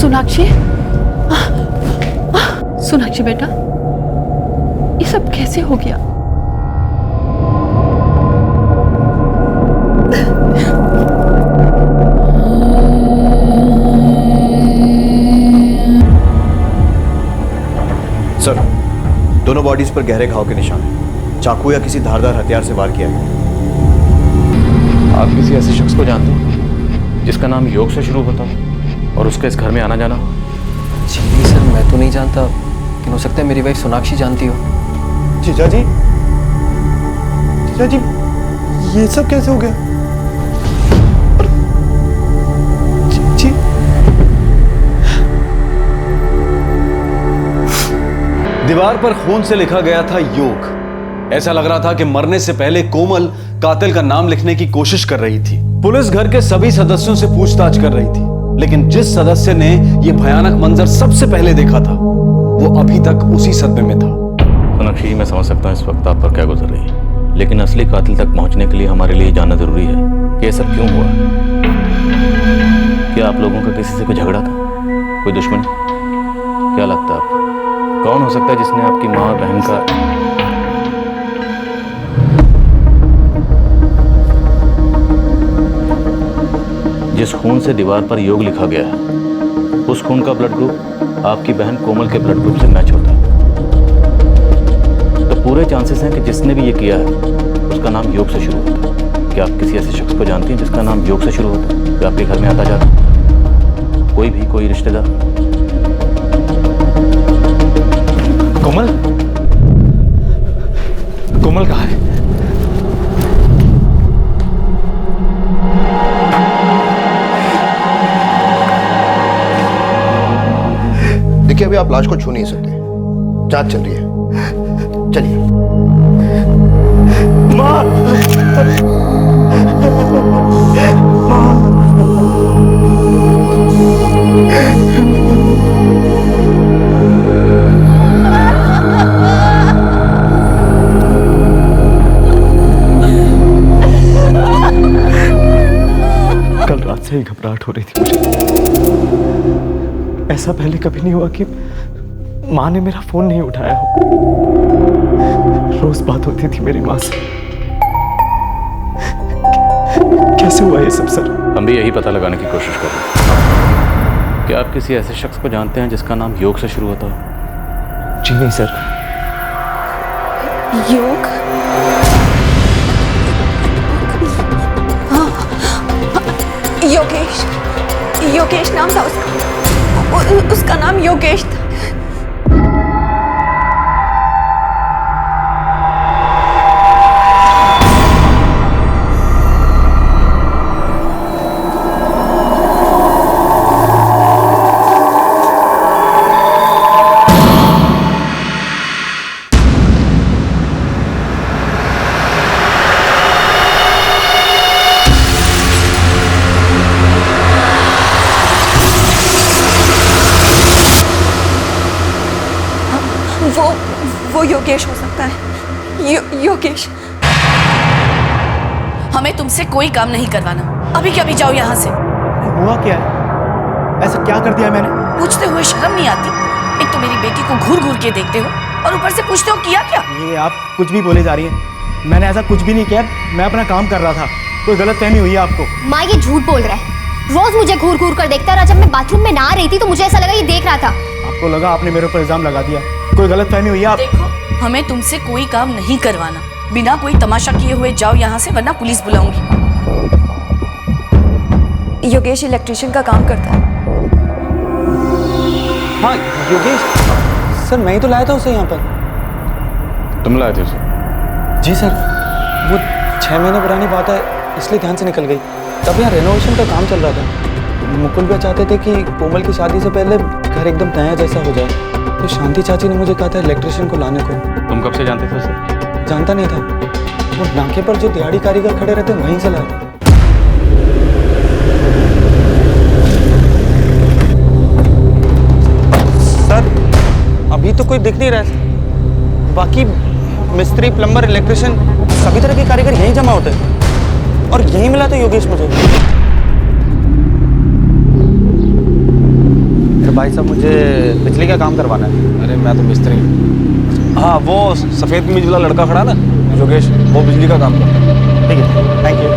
सोनाक्षी, सोनाक्षी बेटा, ये सब कैसे हो गया? सर, दोनों बॉडीज पर गहरे घाव के निशान हैं। चाकू या किसी धारदार हथियार से वार किया गया। आप किसी ऐसे शख्स को जानते हो जिसका नाम योग से शुरू होता हो और उसका इस घर में आना जाना हो? जी नहीं सर, मैं तो नहीं जानता, लेकिन हो सकता है मेरी वाइफ सोनाक्षी जानती हो। जीजा जी, जीजा जी, ये सब कैसे हो गया? जी, दीवार पर खून से लिखा गया था योग। ऐसा लग रहा था कि मरने से पहले कोमल कातिल का नाम लिखने की कोशिश कर रही थी। पुलिस घर के सभी सदस्यों से पूछताछ कर रही थी, लेकिन जिस सदस्य ने यह भयानक मंजर सबसे पहले देखा था वो अभी तक उसी सदमे में था। सोनाक्षी, मैं समझ सकता हूँ इस वक्त आप पर क्या गुजर रही है, लेकिन असली कातिल तक पहुंचने के लिए हमारे लिए जानना जरूरी है कि यह सब क्यों हुआ। क्या आप लोगों का किसी से कोई झगड़ा था, कोई दुश्मनी? क्या लगता है आपको कौन हो सकता है जिसने आपकी माँ और बहन का जिस खून से दीवार पर योग लिखा गया है उस खून का ब्लड ग्रुप आपकी बहन कोमल के ब्लड ग्रुप से मैच होता है, तो पूरे चांसेस हैं कि जिसने भी ये किया है उसका नाम योग से शुरू होता है। क्या आप किसी ऐसे शख्स को जानती हैं जिसका नाम योग से शुरू होता है, जो आपके घर में आता जाता? कोई रिश्तेदार? कोमल, कोमल कहाँ है? देखिए, अभी आप लाश को छू नहीं सकते, जांच चल रही है। चलिए। माँ, कल रात से ही घबराहट हो रही थी मुझे। ऐसा पहले कभी नहीं हुआ कि माँ ने मेरा फोन नहीं उठाया हो। रोज बात होती थी मेरी माँ से। कैसे हुआ ये सब सर? हम भी यही पता लगाने की कोशिश कर रहे हैं। क्या आप किसी ऐसे शख्स को जानते हैं जिसका नाम योग से शुरू होता है? जी नहीं सर। योग? योगेश, योगेश नाम था उसका, उसका नाम योगेश था। वो योगेश हो सकता है। योगेश। हमें तुमसे कोई काम नहीं करवाना, अभी के अभी जाओ यहाँ से। हुआ क्या है? ऐसा क्या कर दिया मैंने? पूछते हुए शर्म नहीं आती? एक तो मेरी बेटी को घूर घूर के देखते हो और ऊपर से पूछते हो किया क्या? ये आप कुछ भी बोले जा रही हैं। मैंने ऐसा कुछ भी नहीं किया, मैं अपना काम कर रहा था। कोई गलतफहमी हुई है आपको? माँ ये झूठ बोल रहा है, रोज मुझे घूर घूर कर देखता है और जब मैं बाथरूम में नहा रही थी तो मुझे ऐसा लगा ये देख रहा था। आपको लगा आपने मेरे ऊपर इल्जाम लगा दिया? कोई गलतफहमी हुई है आप? देखो, हमें तुमसे कोई काम नहीं करवाना। बिना कोई तमाशा किए हुए जाओ यहाँ से, वरना पुलिस बुलाऊंगी। योगेश इलेक्ट्रिशियन का काम करता है। हाँ योगेश सर, मैं ही तो लाया था उसे यहाँ पर। तुम लाए थे उसे? जी सर, वो 6 महीने पुरानी बात है, इसलिए ध्यान से निकल गई। तब यहाँ रेनोवेशन का काम चल रहा था। मुकुल भी चाहते थे कि कोमल की शादी से पहले घर एकदम नया जैसा हो जाए, तो शांति चाची ने मुझे कहा था इलेक्ट्रिशियन को लाने को। तुम कब से जानते थे उसे? जानता नहीं था, वो नाके पर जो दिहाड़ी कारीगर खड़े रहते वहीं से लाया था। सर अभी तो कोई दिख नहीं रहा है, बाकी मिस्त्री, प्लम्बर, इलेक्ट्रिशियन सभी तरह के कारीगर यहीं जमा होते हैं, और यहीं मिला था योगेश मुझे। अरे भाई साहब मुझे बिजली का काम करवाना है। अरे मैं तो मिस्त्री हूँ। हाँ वो सफ़ेद कमीज वाला लड़का खड़ा ना योगेश, वो बिजली का काम करता है। ठीक है, थैंक यू।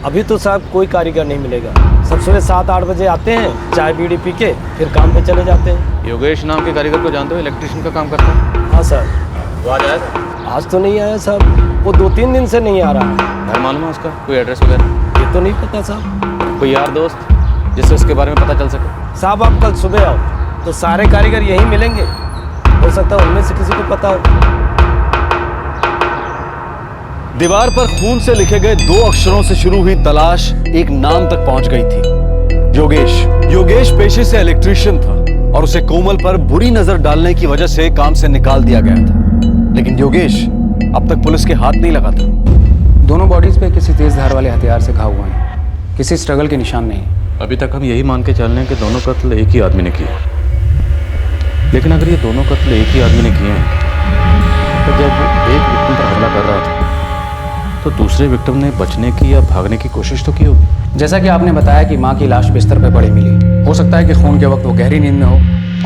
अभी तो साहब कोई कारीगर नहीं मिलेगा। सब सुबह 7-8 बजे आते हैं, चाय बीड़ी पी के फिर काम पे चले जाते हैं। योगेश नाम के कारीगर को जानते हो? इलेक्ट्रिशियन का काम करता है। हाँ सर। वो आज आया था? आज तो नहीं आया साहब, वो 2-3 दिन से नहीं आ रहा है। घर मालूम है उसका? कोई एड्रेस वगैरह? ये तो नहीं पता साहब। कोई यार दोस्त जिससे उसके बारे में पता चल सके? साहब आप कल सुबह आओ तो सारे कारीगर यहीं मिलेंगे, हो सकता है उनमें से किसी को पता हो। दीवार पर खून से लिखे गए 2 अक्षरों से शुरू हुई तलाश एक नाम तक पहुंच गई थी, योगेश। योगेश पेशे से इलेक्ट्रिशियन था और उसे कोमल पर बुरी नजर डालने की वजह से काम से निकाल दिया गया था। लेकिन योगेश अब तक पुलिस के हाथ नहीं लगा था। दोनों बॉडीज पे किसी तेज धार वाले हथियार से घाव हुए हैं, किसी स्ट्रगल के निशान नहीं। अभी तक हम यही मान के चल रहे हैं कि दोनों कत्ल एक ही आदमी ने किए। लेकिन अगर ये दोनों कत्ल एक ही आदमी ने किए हैं तो जब एक विक्टिम पर हमला कर रहा था तो दूसरे विक्टिम ने बचने की या भागने की कोशिश तो की होगी। जैसा कि आपने बताया कि माँ की लाश बिस्तर पर पड़ी मिली, हो सकता है कि खून के वक्त वो गहरी नींद में हो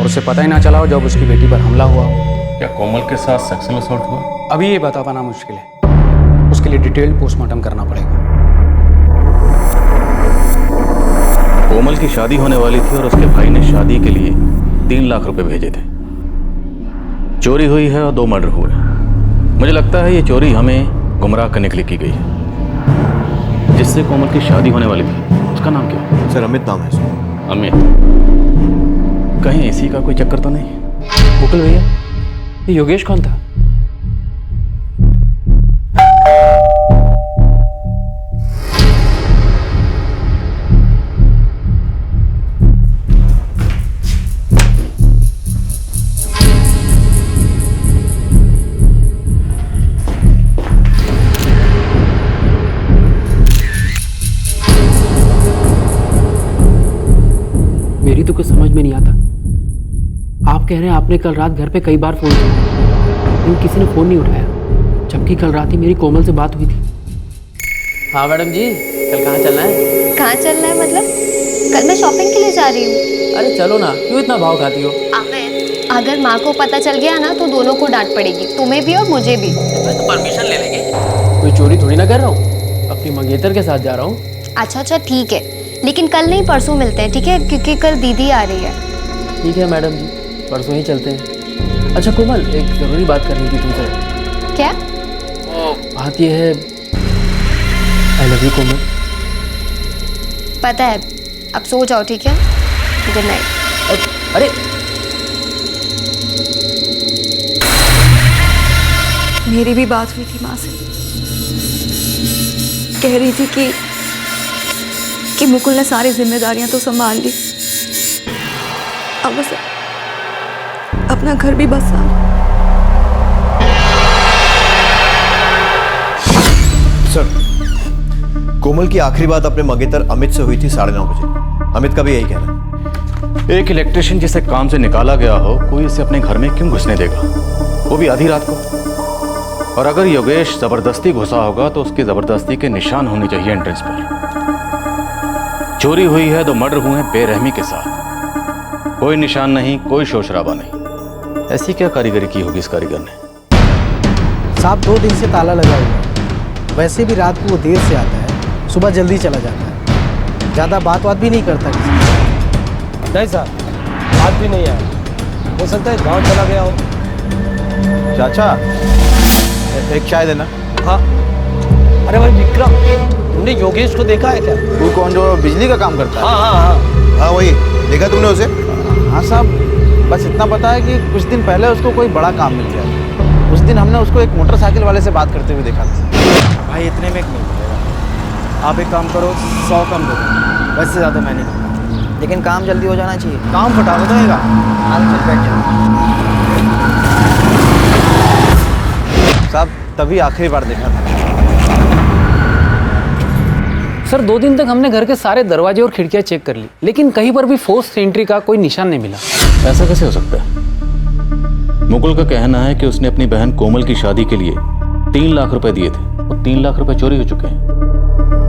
और उसे पता ही ना चला हो जब उसकी बेटी पर हमला हुआ हो। क्या कोमल के साथ सेक्सुअल असॉल्ट हुआ? अभी ये बता पाना मुश्किल है, उसके लिए डिटेल्ड पोस्टमार्टम करना पड़ेगा। कोमल की शादी होने वाली थी और उसके भाई ने शादी के लिए 3 लाख रुपए भेजे थे। चोरी हुई है और 2 मर्डर हुए। मुझे लगता है ये चोरी हमें गुमराह करने के लिए की गई है। जिससे कोमल की शादी होने वाली थी उसका नाम क्या है? सर अमित नाम है सर। अमित? कहीं इसी का कोई चक्कर तो नहीं? मुकुल भैया, ये योगेश कौन था? मेरी तो कुछ समझ में नहीं आता। आप कह रहे हैं आपने कल रात घर पे कई बार फोन किया लेकिन किसी ने फोन नहीं उठाया, जबकि कल रात ही मेरी कोमल से बात हुई थी। हाँ मैडम जी, कल कहाँ चलना है? कहाँ चलना है मतलब? कल मैं शॉपिंग के लिए जा रही हूँ। अरे चलो ना, क्यों इतना भाव खाती हो? अगर माँ को पता चल गया ना तो दोनों को डांट पड़ेगी, तुम्हें भी और मुझे भी। मैं तो परमिशन ले लेंगे, कोई चोरी थोड़ी ना कर रहा हूँ, अपनी मंगेतर के साथ जा रहा हूँ। अच्छा ठीक है, लेकिन कल नहीं परसों मिलते हैं, ठीक है? क्योंकि कल दीदी आ रही है। ठीक है मैडम जी, परसों ही चलते हैं। अच्छा कोमल, एक ज़रूरी बात करनी थी तुमसे। क्या? बात यह है, आई लव यू कोमल। पता है, अब सो जाओ, ठीक है? Good night. अरे मेरी भी बात हुई थी माँ से, कह रही थी कि मुकुल ने सारी जिम्मेदारियां तो संभाल ली, अब बस अपना घर भी बसा। सर कोमल की आखिरी बात अपने मंगेतर अमित से हुई थी 9:30 बजे। अमित का भी यही कहना है। एक इलेक्ट्रिशियन जिसे काम से निकाला गया हो, कोई इसे अपने घर में क्यों घुसने देगा, वो भी आधी रात को? और अगर योगेश जबरदस्ती घुसा होगा तो उसकी जबरदस्ती के निशान होने चाहिए एंट्रेंस पर। चोरी हुई है तो मर्डर हुए हैं बेरहमी के साथ, कोई निशान नहीं, कोई शोर शराबा नहीं। ऐसी क्या कारीगरी की होगी इस कारीगर ने? साहब 2 दिन से ताला लगा हुआ है, वैसे भी रात को वो देर से आता है, सुबह जल्दी चला जाता है, ज़्यादा बात भी नहीं करता किसी से। नहीं साहब, आज भी नहीं आया, हो सकता है गाँव चला गया हो। चाचा एक चाय देना। हाँ, अरे भाई विक्रम, तुमने योगेश को देखा है क्या? वो कौन जो बिजली का काम करता है? हाँ वही, देखा तुमने उसे? हाँ साहब, बस इतना पता है कि कुछ दिन पहले उसको कोई बड़ा काम मिल गया। उस दिन हमने उसको एक मोटरसाइकिल वाले से बात करते हुए देखा था। भाई इतने में नहीं मिलेगा, आप एक काम करो, 100 कम दो, वैसे ज़्यादा मैं नहीं दूंगा। लेकिन काम जल्दी हो जाना चाहिए। काम फटा हो जाएगा। चल बैठ जा साहब, तभी आखिरी बार देखा था। सर 2 दिन तक हमने घर के सारे दरवाजे और खिड़कियां चेक कर ली, लेकिन कहीं पर भी फोर्स एंट्री का कोई निशान नहीं मिला। ऐसा कैसे हो सकता है? मुकुल का कहना है कि उसने अपनी बहन कोमल की शादी के लिए 3 लाख रुपए दिए थे और 3 लाख रुपए चोरी हो चुके हैं।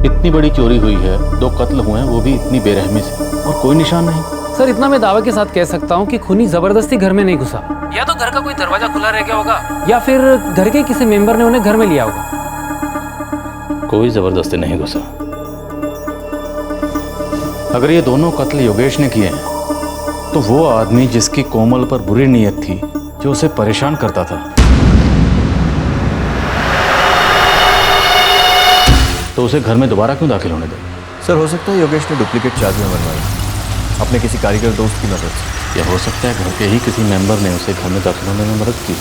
इतनी बड़ी चोरी हुई है, 2 कत्ल हुए हैं, वो भी इतनी बेरहमी से, और कोई निशान नहीं। सर इतना मैं दावे के साथ कह सकता हूँ कि खूनी जबरदस्ती घर में नहीं घुसा। या तो घर का कोई दरवाजा खुला रह गया होगा या फिर घर के किसी मेंबर ने उन्हें घर में लिया होगा। कोई जबरदस्ती नहीं घुसा। अगर ये दोनों कत्ल योगेश ने किए हैं तो वो आदमी जिसकी कोमल पर बुरी नीयत थी, जो उसे परेशान करता था, तो उसे घर में दोबारा क्यों दाखिल होने दे? सर हो सकता है योगेश ने डुप्लीकेट चाबियां बनवाई अपने किसी कारीगर दोस्त की मदद से। या हो सकता है घर के ही किसी मेंबर ने उसे घर में दाखिल होने में मदद की।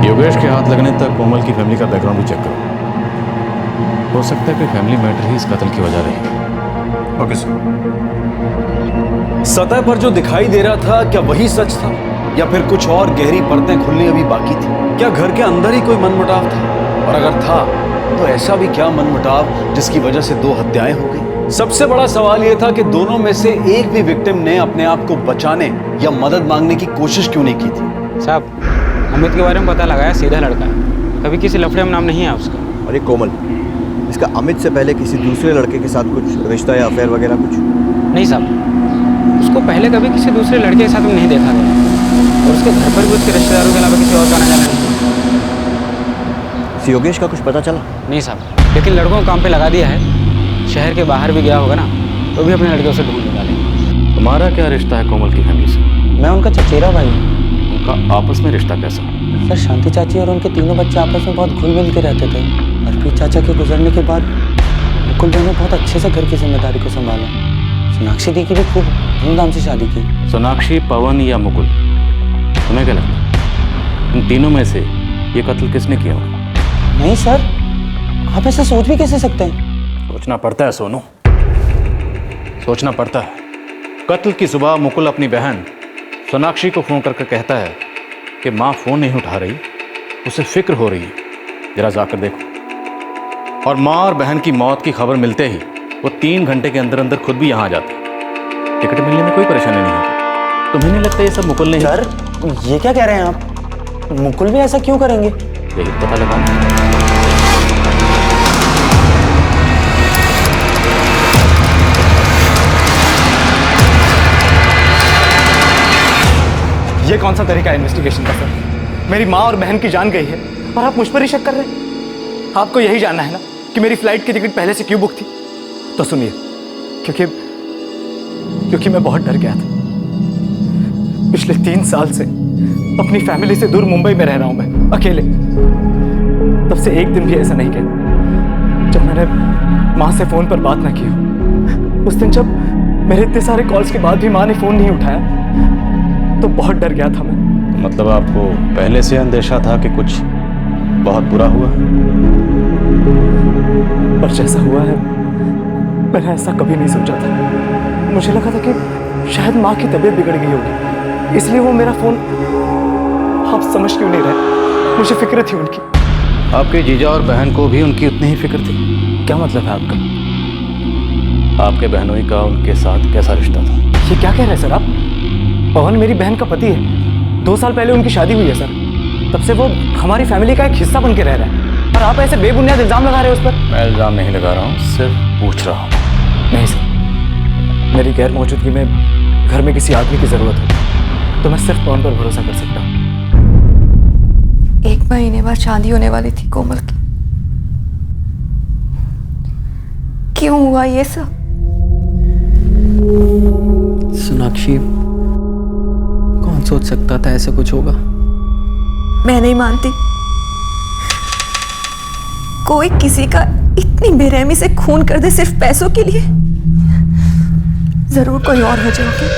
योगेश के हाथ लगने तक कोमल की फैमिली का बैकग्राउंड भी चेक करो। हो सकता है कि फैमिली मैटर ही इस कत्ल की वजह रही। Okay sir. सतह पर जो दिखाई दे रहा था क्या वही सच था या फिर कुछ और गहरी परतें खुलनी अभी बाकी थी? क्या घर के अंदर ही कोई मनमुटाव था? और अगर था तो ऐसा भी क्या मनमुटाव जिसकी वजह से 2 हत्याएं हो गई? सबसे बड़ा सवाल यह था कि दोनों में से एक भी विक्टिम ने अपने आप को बचाने या मदद मांगने की कोशिश क्यों नहीं की थी? साहब अमित के बारे में पता लगाया, सीधा लड़का है, कभी किसी लफड़े में नाम नहीं है उसका। और ये कोमल, इसका अमित से पहले किसी दूसरे लड़के के साथ कुछ रिश्ता या अफेयर वगैरह कुछ? नहीं साहब, उसको पहले कभी किसी दूसरे लड़के के साथ नहीं देखा गया और उसके घर पर भी उसके रिश्तेदारों के अलावा किसी और का आना जाना नहीं। योगेश का कुछ पता चला? नहीं साहब, लेकिन लड़कों को काम पे लगा दिया है। शहर के बाहर भी गया होगा ना, तो भी अपने लड़के से ढूंढ निकालेंगे। तुम्हारा क्या रिश्ता है कोमल की फैमिली से? मैं उनका चचेरा भाई हूँ। उनका आपस में रिश्ता कैसा? सर शांति चाची और उनके तीनों बच्चे आपस में बहुत घुल मिल के रहते थे। अर्पित चाचा के गुजरने के बाद मुकुल ने बहुत अच्छे से घर की जिम्मेदारी को संभाला। सोनाक्षी दी की भी खूब धूमधाम से शादी की। सोनाक्षी, पवन या मुकुल, तुम्हें क्या लगता है इन तीनों में से ये कत्ल किसने किया होगा? नहीं सर, आप ऐसा सोच भी कैसे सकते हैं? सोचना पड़ता है सोनू, सोचना पड़ता है। कत्ल की सुबह मुकुल अपनी बहन सोनाक्षी को फोन करके कहता है कि माँ फोन नहीं उठा रही, उसे फिक्र हो रही है, जरा जाकर देखो। और माँ और बहन की मौत की खबर मिलते ही वो 3 घंटे के अंदर अंदर खुद भी यहाँ आ जाते हैं। टिकट मिलने में कोई परेशानी नहीं होती। तुम्हें नहीं लगता ये सब मुकुल ने? सर ये क्या कह रहे हैं आप? मुकुल भी ऐसा क्यों करेंगे? यही पता लगाना। ये कौन सा तरीका है इन्वेस्टिगेशन का सर? मेरी माँ और बहन की जान गई है और आप मुझ पर ही शक कर रहे हैं? आपको यही जानना है ना कि मेरी फ्लाइट की टिकट पहले से क्यों बुक थी? तो सुनिए, क्योंकि मैं बहुत डर गया था। पिछले 3 साल से अपनी फैमिली से दूर मुंबई में रह रहा हूं मैं, अकेले। तब से एक दिन भी ऐसा नहीं गया जब मैंने माँ से फोन पर बात ना की हो। उस दिन जब मेरे इतने सारे कॉल्स के बाद भी माँ ने फोन नहीं उठाया तो बहुत डर गया था मैं। मतलब आपको पहले से अंदेशा था कि कुछ बहुत बुरा हुआ? पर जैसा हुआ है मैंने ऐसा कभी नहीं सोचा था। मुझे लगा था कि शायद माँ की तबीयत बिगड़ गई होगी, इसलिए वो मेरा फोन। आप समझ क्यों नहीं रहे? मुझे फिक्र थी उनकी। आपके जीजा और बहन को भी उनकी उतनी ही फिक्र थी? क्या मतलब है आपका? आपके बहनोई का उनके साथ कैसा रिश्ता था? ये क्या कह रहे हैं सर आप? पवन मेरी बहन का पति है। 2 साल पहले उनकी शादी हुई है सर। तब से वो हमारी फैमिली का एक हिस्सा बन के रह रहा है और आप ऐसे बेबुनियाद इल्जाम लगा रहे हो उस पर। मैं इल्जाम नहीं लगा रहा हूँ, सिर्फ पूछ रहा हूँ। नहीं सर, मेरी गैर मौजूदगी में घर में किसी आदमी की जरूरत हो तो मैं सिर्फ पवन पर भरोसा कर सकता हूँ। 1 महीने बाद शादी होने वाली थी कोमल की। क्यों हुआ ये सब? सोनाक्षी, कौन सोच सकता था ऐसे कुछ होगा? मैं नहीं मानती। कोई किसी का इतनी बेरहमी से खून कर दे सिर्फ पैसों के लिए। जरूर कोई और वजह होगी।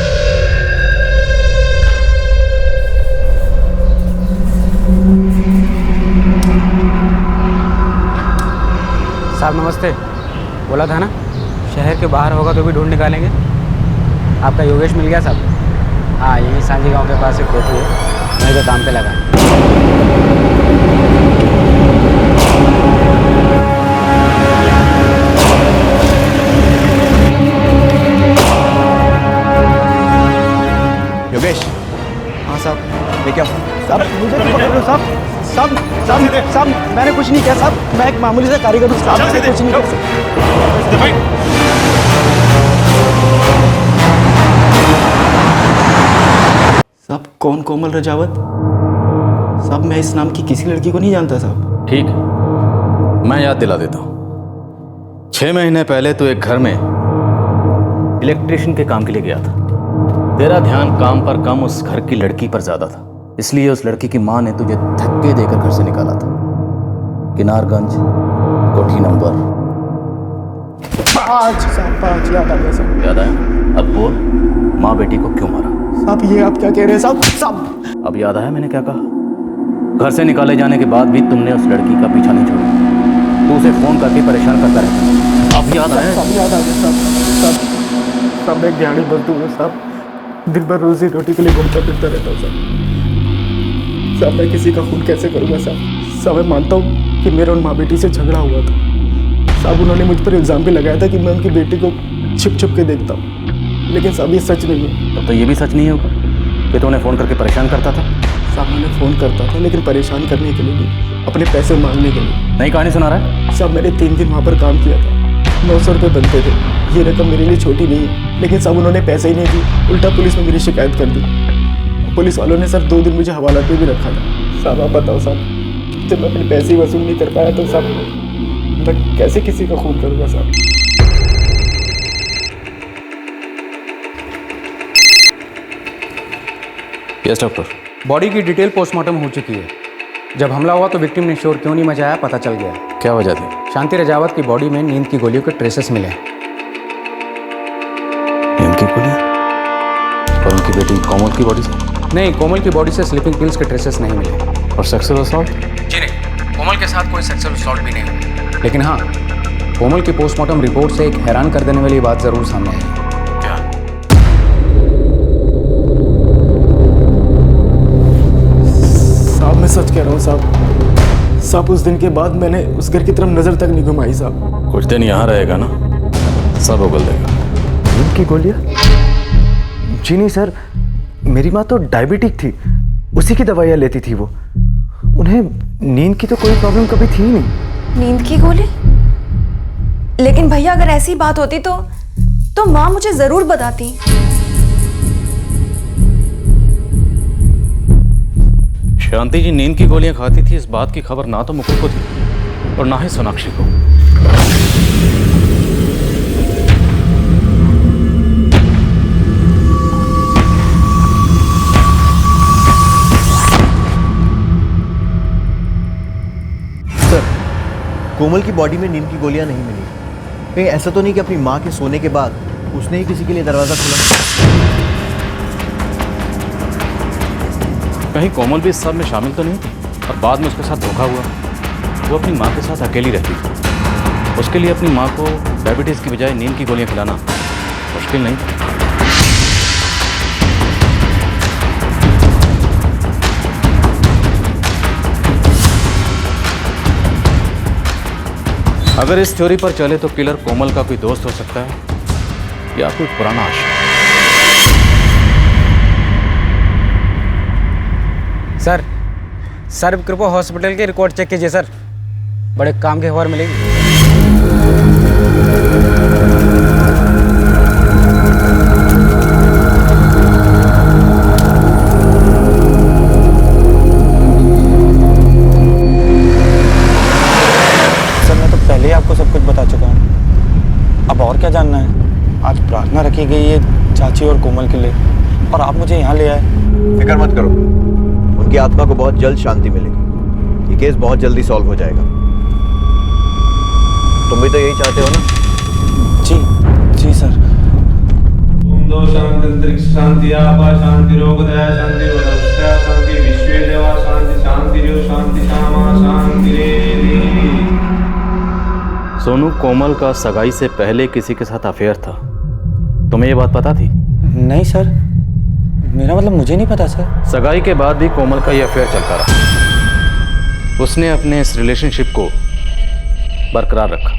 साहब नमस्ते। बोला था ना शहर के बाहर होगा तो भी ढूंढ निकालेंगे। आपका योगेश मिल गया साहब? हाँ, यही सांझी गांव के पास एक कोठी है, वहीं पे काम पे लगा। योगेश। हाँ साहब, लेके आओ साहब। मुझे नहीं पकड़ लो साहब। साहब साहब साहब मैंने कुछ नहीं किया साहब, मैं एक मामूली सा कारीगर हूँ साहब, मैंने कुछ नहीं किया। साहब कौन कोमल रजावत? साहब मैं इस नाम की किसी लड़की को नहीं जानता साहब। ठीक है, मैं याद दिला देता हूँ। 6 महीने पहले तो एक घर में इलेक्ट्रिशियन के काम के लिए गया था। तेरा ध्यान काम पर कम उस घर की लड़की पर ज्यादा था, इसलिए उस लड़की की माँ ने तुझे धक्के देकर घर से निकाला था। किनारगंज, कोठी नंबर 5 साहब, 5 याद आ गया साहब। याद आया? अब बोल, माँ बेटी को क्यों मारा? साहब ये आप क्या कह रहे हैं साहब? साहब अब याद आया मैंने क्या कहा? घर से निकाले जाने के बाद भी तुमने उस लड़की का पीछा नहीं छोड़ा, तू उसे फोन करके परेशान करता रहता। अब याद आया? सब याद आ गया साहब। साहब साहब मैं दिहाड़ी मजदूर हूँ साहब, दिन भर रोजी रोटी के लिए घूमता फिरता रहता हूँ साहब। साहब मैं किसी का खून कैसे करूँगा साहब? साहब मैं मानता हूँ कि मेरा उन माँ बेटी से झगड़ा हुआ था साहब। उन्होंने मुझ पर इल्ज़ाम भी लगाया था कि मैं उनकी बेटी को छिप छिप के देखता हूँ, लेकिन साहब ये सच नहीं है। तो ये भी सच नहीं होगा कि तू उन्हें फ़ोन करके परेशान करता था? साहब मैंने फ़ोन करता था, लेकिन परेशान करने के लिए नहीं, अपने पैसे मांगने के लिए। नई कहानी सुना रहा है? साहब मैंने 3 दिन वहाँ पर काम किया था, 900 रुपये बनते थे। ये रकम मेरे लिए छोटी नहीं है, लेकिन साहब उन्होंने पैसे ही नहीं दी, उल्टा पुलिस में मेरी शिकायत कर दी। पुलिस वालों ने सर 2 दिन मुझे हवालात पे भी रखा था। साहब आप बताओ साहब, जब मैं अपने पैसे वसूल नहीं कर पाया तो साहब मैं कैसे किसी का खून करूँगा साहब? Yes doctor. बॉडी की डिटेल पोस्टमार्टम हो चुकी है। जब हमला हुआ तो विक्टिम ने शोर क्यों नहीं मचाया पता चल गया। क्या वजह थी? शांति रजावत की बॉडी में नींद की गोलियों के ट्रेसेस मिले। नींद की गोलियां? और उनकी बेटी कोमल की बॉडी से? नहीं, कोमल की बॉडी से स्लीपिंग पिल्स के ट्रेसेस नहीं मिले। और सेक्सुअल असॉल्ट? जी नहीं, कोमल के साथ कोई सेक्सुअल असॉल्ट भी नहीं हुआ। लेकिन हाँ, कोमल की पोस्टमार्टम रिपोर्ट से एक हैरान कर देने वाली बात जरूर सामने आई। क्या? साहब मैं सच कह रहा हूँ साहब। साहब उस दिन के बाद मैंने उस घर की तरफ नजर तक नहीं घुमाई साहब। कुछ दिन यहाँ रहेगा ना, सब उगल देगा। नींद की गोलियां? जी नहीं सर, मेरी माँ तो डायबिटिक थी, उसी की दवाइयाँ लेती थी वो। उन्हें नींद की तो कोई प्रॉब्लम कभी थी ही नहीं। नींद की गोली? लेकिन भैया अगर ऐसी बात होती तो माँ मुझे जरूर बताती। शांति जी नींद की गोलियां खाती थी, इस बात की खबर ना तो मुकुल को थी और ना ही सोनाक्षी को। सर, कोमल की बॉडी में नींद की गोलियां नहीं मिली। कहीं ऐसा तो नहीं कि अपनी माँ के सोने के बाद उसने ही किसी के लिए दरवाजा खोला? कहीं कोमल भी इस सब में शामिल तो नहीं थी और बाद में उसके साथ धोखा हुआ? वो अपनी माँ के साथ अकेली रहती थी, उसके लिए अपनी माँ को डायबिटीज़ की बजाय नींद की गोलियां खिलाना मुश्किल नहीं था। अगर इस थ्योरी पर चले तो किलर कोमल का कोई दोस्त हो सकता है या कोई पुराना आशिक। सर कृपया हॉस्पिटल के रिकॉर्ड चेक कीजिए सर, बड़े काम की खबर मिलेगी। सर मैं तो पहले ही आपको सब कुछ बता चुका हूँ, अब और क्या जानना है? आज प्रार्थना रखी गई है चाची और कोमल के लिए और आप मुझे यहाँ ले आए। फिक्र मत करो, उनकी आत्मा को बहुत जल्द शांति मिलेगी। ये केस बहुत जल्दी सॉल्व हो जाएगा। तुम भी तो यही चाहते हो ना? जी सर। ओम दो शांति अंतरिक्ष शांति आपा शांति रोग दया शांति वरस्या शांति विश्वे देवा शांति शांति जो शांति श्यामा शांति रे। सोनू, कोमल का सगाई से पहले किसी के साथ अफेयर था, तुम्हें ये बात पता थी? नहीं सर, मेरा मतलब मुझे नहीं पता सर। सगाई के बाद भी कोमल का ये अफेयर चलता रहा। उसने अपने इस रिलेशनशिप को बरकरार रखा।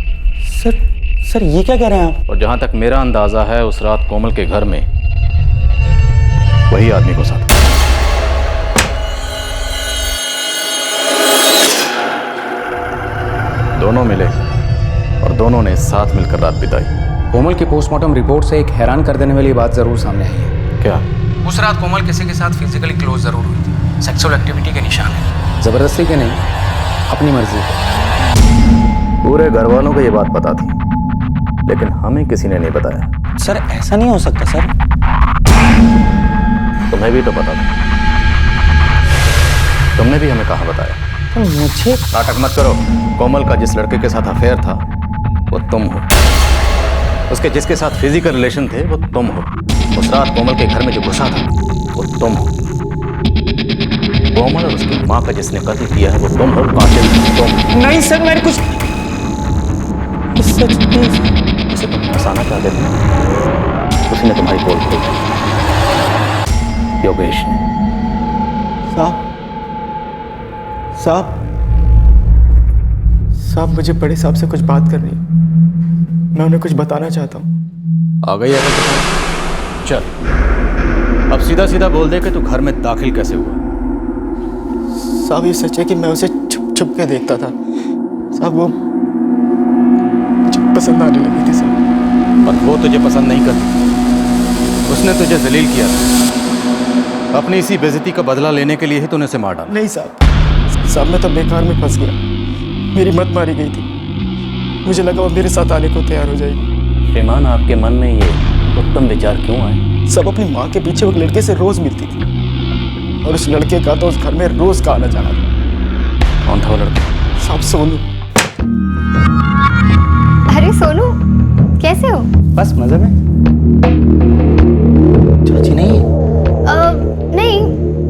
सर ये क्या कह रहे हैं आप? और जहां तक मेरा अंदाजा है, उस रात कोमल के घर में वही आदमी घुसा था। दोनों मिले और दोनों ने साथ मिलकर रात बिताई। कोमल की पोस्टमार्टम रिपोर्ट से एक हैरान कर देने वाली बात जरूर सामने आई है। क्या? उस रात कोमल किसी के साथ फिजिकली क्लोज जरूर हुई थी। सेक्सुअल एक्टिविटी के निशान है, जबरदस्ती के नहीं, अपनी मर्जी के। पूरे घर वालों को ये बात पता थी, लेकिन हमें किसी ने नहीं बताया। सर ऐसा नहीं हो सकता सर। तुम्हें भी तो पता था, तुमने भी हमें कहाँ बताया? मुझे नाटक मत करो। कोमल का जिस लड़के के साथ अफेयर था वो तुम हो, उसके जिसके साथ फिजिकल रिलेशन थे वो तुम हो, उस रात कोमल के घर में जो घुसा था वो तुम हो, कोमल और उसकी माँ का जिसने कत्ल किया है वो तुम हो, कातिल तुम। नहीं सर, मैंने कुछ सच नहीं। जिसे तुम फंसाना चाहते थे उसी ने तुम्हारी पोल खोली, योगेश ने। साहब मुझे बड़े साहब से कुछ बात करनी है। मैं उन्हें कुछ बताना चाहता हूँ। आ गई है तो चल, अब सीधा सीधा बोल दे कि तू घर में दाखिल कैसे हुआ। साहब ये सच है कि मैं उसे छुप छुप के देखता था। साहब वो मुझे पसंद आने लगी थी साहब। और वो तुझे पसंद नहीं करती, उसने तुझे जलील किया था। अपनी इसी बेइज्जती का बदला लेने के लिए ही तूने उसे मार डाला। नहीं साहब, मैं तो बेकार में फंस गया। मेरी मत मारी गई थी। मुझे लगा वो मेरे साथ आने को तैयार हो जाएगी। श्रीमान, आपके मन में ये उत्तम विचार क्यों आए? सब अपनी माँ के पीछे एक लड़के से रोज मिलती थी और उस लड़के का तो उस घर में रोज का आना जाना था। कौन था वो लड़का? साहब सोनू। अरे सोनू, कैसे हो? बस मजे में। चाची नहीं? नहीं,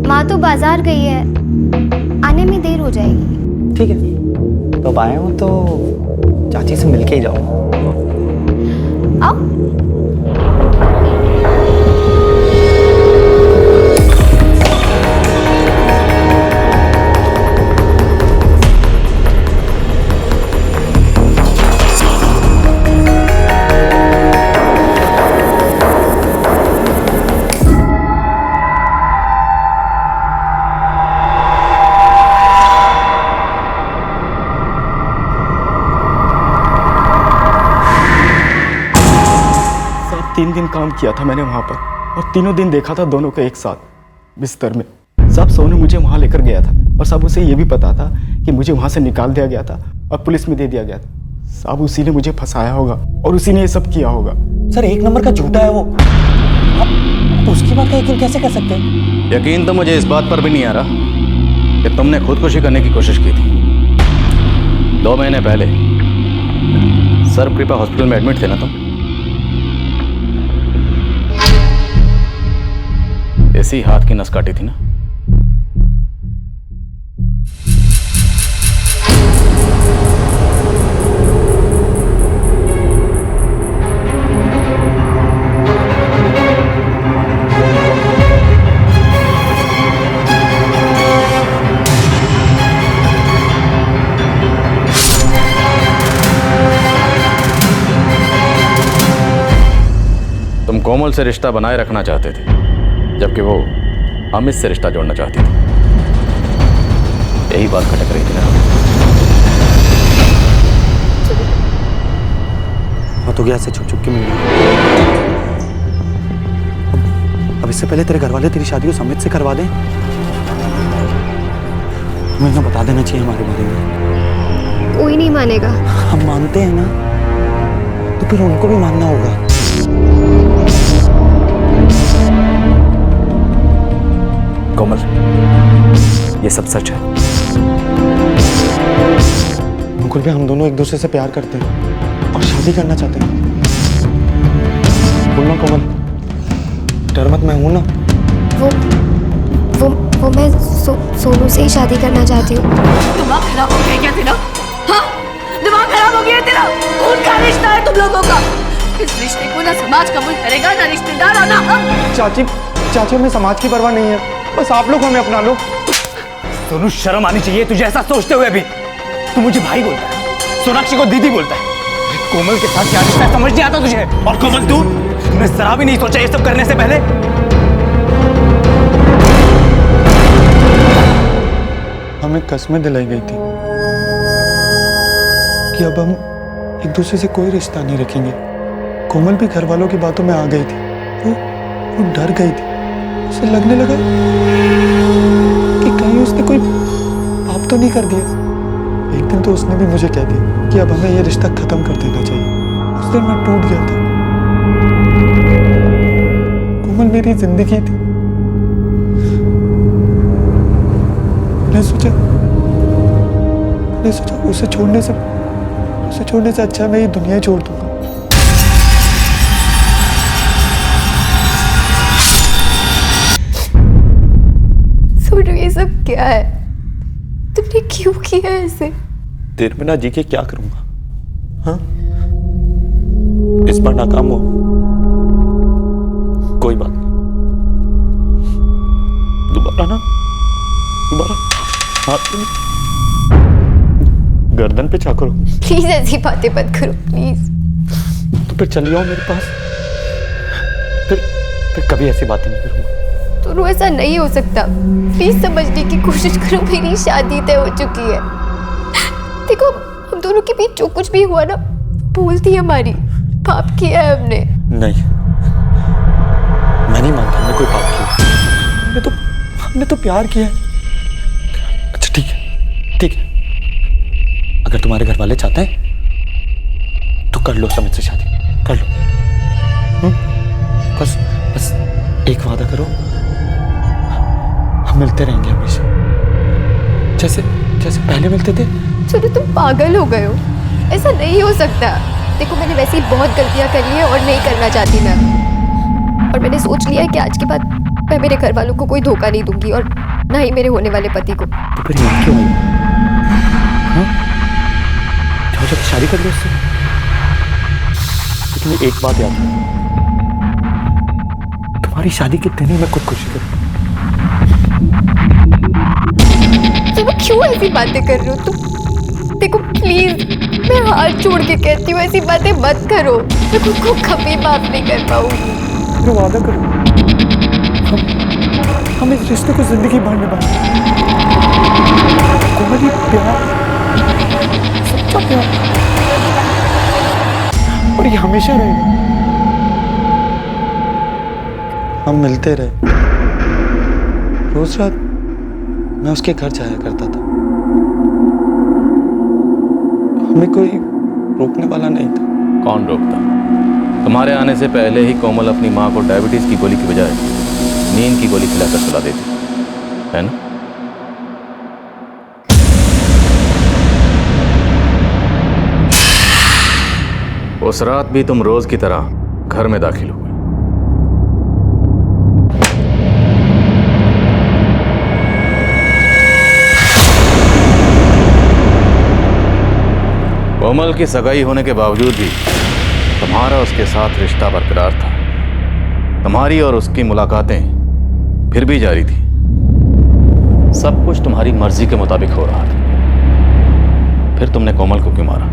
माँ तो बाजार गई है, आने में देर हो जाएगी। ठीक है, तो अब आए हो तो चाची से मिलके ही जाओ। आओ। तीन दिन काम किया था मैंने वहाँ पर और तीनों दिन देखा था दोनों को एक साथ बिस्तर में। साहब सोनू मुझे वहाँ लेकर गया था और साहब उसे ये भी पता था कि मुझे वहाँ से निकाल दिया गया था और पुलिस में दे दिया गया था। साहब उसी ने मुझे फंसाया होगा और उसी ने ये सब किया होगा। सर एक नंबर का झूठा है वो। आप उसकी बात का यकीन कैसे कर सकते हैं? यकीन तो मुझे इस बात पर भी नहीं आ रहा कि तुमने खुदकुशी करने की कोशिश की थी। 2 महीने पहले सर्वकृपा हॉस्पिटल में एडमिट थे ना तुम? ऐसी हाथ की नस काटी थी ना? तुम कोमल से रिश्ता बनाए रखना चाहते थे, जबकि वो अमित से रिश्ता जोड़ना चाहती थी। यही बात खटक रही थी ना? मैं तो गया से छुप छुप के मिल गया। अब इससे पहले तेरे घर वाले तेरी शादी को अमित से करवा दें। तुम्हें ना बता देना चाहिए हमारे बारे में। कोई नहीं मानेगा। हम मानते हैं ना, तो फिर उनको भी मानना होगा। कोमल, ये सब सच है? मुकुल भी हम दोनों एक दूसरे से प्यार करते हैं और शादी करना चाहते हैं। बोलना कोमल, डर मत, मैं हूं ना। वो मैं सोनू से ही शादी करना चाहती हूँ। दिमाग खराब हो गया क्या तेरा? हाँ, दिमाग खराब हो गया तेरा? खून का रिश्ता है तुम लोगों का। इस रिश्ते को ना समाज कबूल करेगा ना रिश्तेदार आना। चाची, हमें समाज की परवाह नहीं है, बस आप लोग हमें अपना लो। सोनू शर्म आनी चाहिए तुझे ऐसा सोचते हुए भी। तू मुझे भाई बोलता है, सोनाक्षी को दीदी बोलता है। कोमल के साथ क्या रिश्ता है समझ नहीं आता तुझे। और कोमल तूने जरा भी नहीं सोचा ये सब करने से पहले? हमें कस्में दिलाई गई थी कि अब हम एक दूसरे से कोई रिश्ता नहीं रखेंगे। कोमल भी घर वालों की बातों में आ गई थी। वो डर गई थी। उसे लगने लगा कि कहीं उसने कोई पाप तो नहीं कर दिया। एक दिन तो उसने भी मुझे कह दिया कि अब हमें ये रिश्ता खत्म कर देना चाहिए। उस दिन मैं टूट गया था। कोमल मेरी जिंदगी थी। मैंने सोचा उसे छोड़ने से अच्छा मैं ये दुनिया ही छोड़ दूंगा। सोनू, ये सब क्या है? तुमने क्यों किया ऐसे? तेरे बिना जी के क्या करूंगा? हाँ, इस बार नाकाम हो, कोई बात नहीं। दोबारा हाथ गर्दन पे चाकू रखो। प्लीज ऐसी बातें मत करो प्लीज। तो फिर चल जाओ मेरे पास। फिर कभी ऐसी बातें नहीं करूंगा। तो ऐसा नहीं हो सकता। प्लीज समझने की कोशिश करो, मेरी शादी तय हो चुकी है। देखो, हम दोनों के बीच जो कुछ भी हुआ ना, भूल थी हमारी। पाप किया है हमने। नहीं, मैं नहीं मानता हमने कोई पाप किया। हमने तो प्यार किया है। अच्छा ठीक है। अगर तुम्हारे घर वाले चाहते हैं तो कर लो समित से शादी, कर लो। बस एक वादा करो, हम मिलते रहेंगे हमेशा, जैसे पहले मिलते थे। चलो, तुम पागल हो गए हो। ऐसा नहीं हो सकता। देखो, मैंने वैसे ही बहुत गलतियां कर ली है और नहीं करना चाहती मैं। और मैंने सोच लिया है कि आज के बाद मैं मेरे घर वालों को कोई धोखा नहीं दूंगी और ना ही मेरे होने वाले पति को। तो फिर यहाँ क्यों आई? जब शादी कर लो उससे। तुम्हें एक बात याद है, तुम्हारी शादी के दिन ही मैं खुदकुशी करूँ। तुम क्यों ऐसी बातें कर रहे हो? तुम देखो प्लीज, मैं हाथ जोड़ के कहती हूँ, ऐसी बातें मत करो। मैं खुद को कभी माफ नहीं कर पाऊंगी। तो वादा करो, हम इस रिश्ते को जिंदगी भर निभाएंगे। कोमल, ये प्यार, सच्चा प्यार, और ये हमेशा रहेगा। हम मिलते रहे। रोज रात मैं उसके घर जाया करता था। हमें कोई रोकने वाला नहीं था। कौन रोकता? तुम्हारे आने से पहले ही कोमल अपनी माँ को डायबिटीज की गोली की बजाय नींद की गोली खिलाकर सुला देती है ना? उस रात भी तुम रोज की तरह घर में दाखिल हुए। कोमल की सगाई होने के बावजूद भी तुम्हारा उसके साथ रिश्ता बरकरार था। तुम्हारी और उसकी मुलाकातें फिर भी जारी थी। सब कुछ तुम्हारी मर्जी के मुताबिक हो रहा था। फिर तुमने कोमल को क्यों मारा?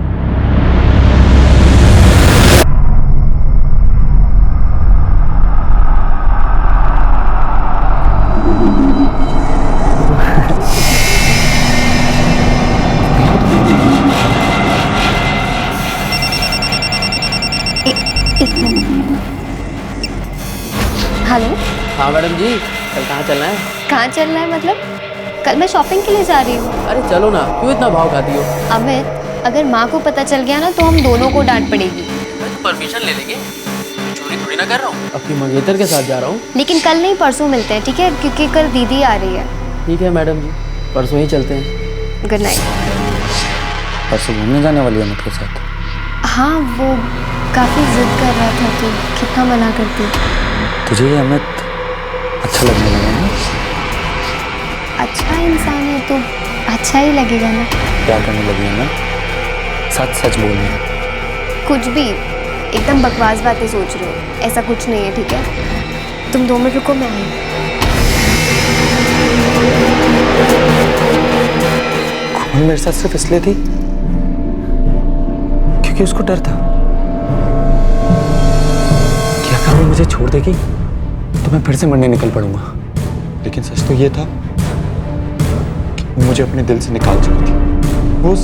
हेलो। हाँ मैडम जी, कल कहाँ चलना है? कहाँ चलना है मतलब? कल मैं शॉपिंग के लिए जा रही हूँ। अरे चलो ना, क्यों इतना भाव खाती हो? अमित, अगर माँ को पता चल गया ना तो हम दोनों को डांट पड़ेगी। मैं तो परमिशन ले लेंगे, चोरी थोड़ी ना कर रहा हूँ। अपनी मंगेतर के साथ जा रहा हूँ। लेकिन कल नहीं, परसों मिलते हैं, ठीक है? क्योंकि कल दीदी आ रही है। ठीक है मैडम जी, परसों ही चलते हैं। Good night. परसों घूमने जाने वाली है अमित के साथ? हाँ, वो काफ़ी जिद कर रहा था तो कितना मना करती। तुझे ये अमित अच्छा लगने लगा ना? अच्छा इंसान है तो अच्छा ही लगेगा ना। प्यार करने लगी है ना? सच सच बोलना। कुछ भी, एकदम बकवास बातें सोच रहे हो। ऐसा कुछ नहीं है, ठीक है? तुम 2 मिनट रुको, मैं आई। कोमल मेरे साथ सिर्फ इसलिए थी क्योंकि उसको डर था कि अगर वो मुझे छोड़ देगी तो मैं फिर से मरने निकल पड़ूंगा। लेकिन सच तो ये था कि मुझे अपने दिल से निकाल चुकी थी। वो उस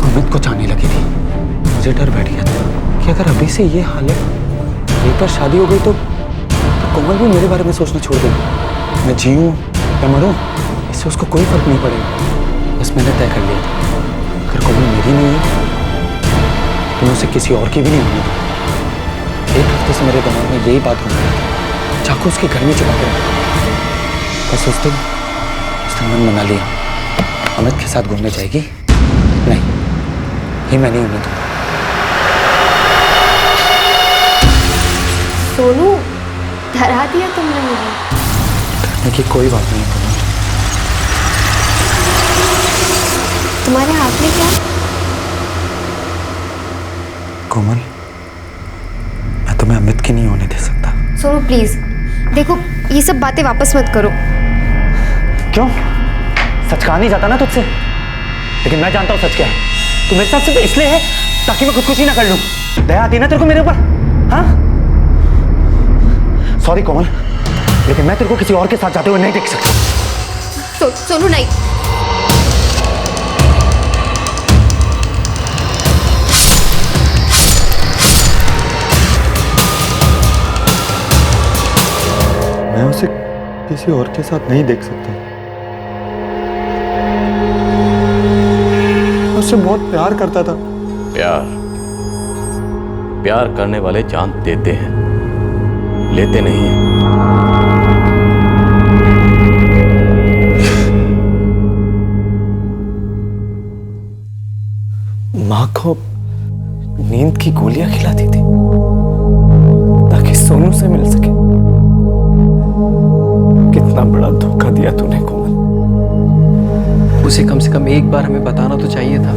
अमित को चाहने लगी थी। मुझे डर बैठ गया था कि अगर अभी से ये हालत, एक बार शादी हो गई तो कोमल भी मेरे बारे में सोचना छोड़ देगी। मैं जीऊं या मरूं इससे उसको कोई फर्क नहीं पड़ेगा। बस मैंने तय कर लिया था, अगर कोमल मेरी नहीं है तो मैं उसे किसी और की भी नहीं होने दूंगा। एक हफ्ते से मेरे दिमाग में यही बात हो रही थी, चाकू उसके घर में चुरा कर बस उस दिन मन बना लिया अमित के साथ घूमने जाएगी। नहीं, ये मैं नहीं होने दूंगा। सोनू, डरा दिया तुमने मुझे। डरने की कोई बात नहीं कोमल। तुम्हारे हाथ में क्या? कोमल, मैं तुम्हें अमित की नहीं होने दे सकता। सोनू प्लीज, देखो ये सब बातें वापस मत करो। क्यों? सच कहा नहीं जाता ना तुझसे, लेकिन मैं जानता हूँ सच क्या है। तू मेरे साथ सिर्फ इसलिए है ताकि मैं खुदकुशी ना कर लूं। दया आती ना तेरे को मेरे ऊपर? हाँ? सॉरी कोमल, लेकिन मैं तेरे को किसी और के साथ जाते हुए नहीं देख सकता। सोनू नहीं। मैं उसे किसी और के साथ नहीं देख सकता। उससे बहुत प्यार करता था। प्यार करने वाले जान देते हैं, लेते नहीं हैं। माँ को नींद की गोलियां खिलाती थी ताकि सोनू से मिल सके। कितना बड़ा धोखा दिया तूने कोमल। उसे कम से कम एक बार हमें बताना तो चाहिए था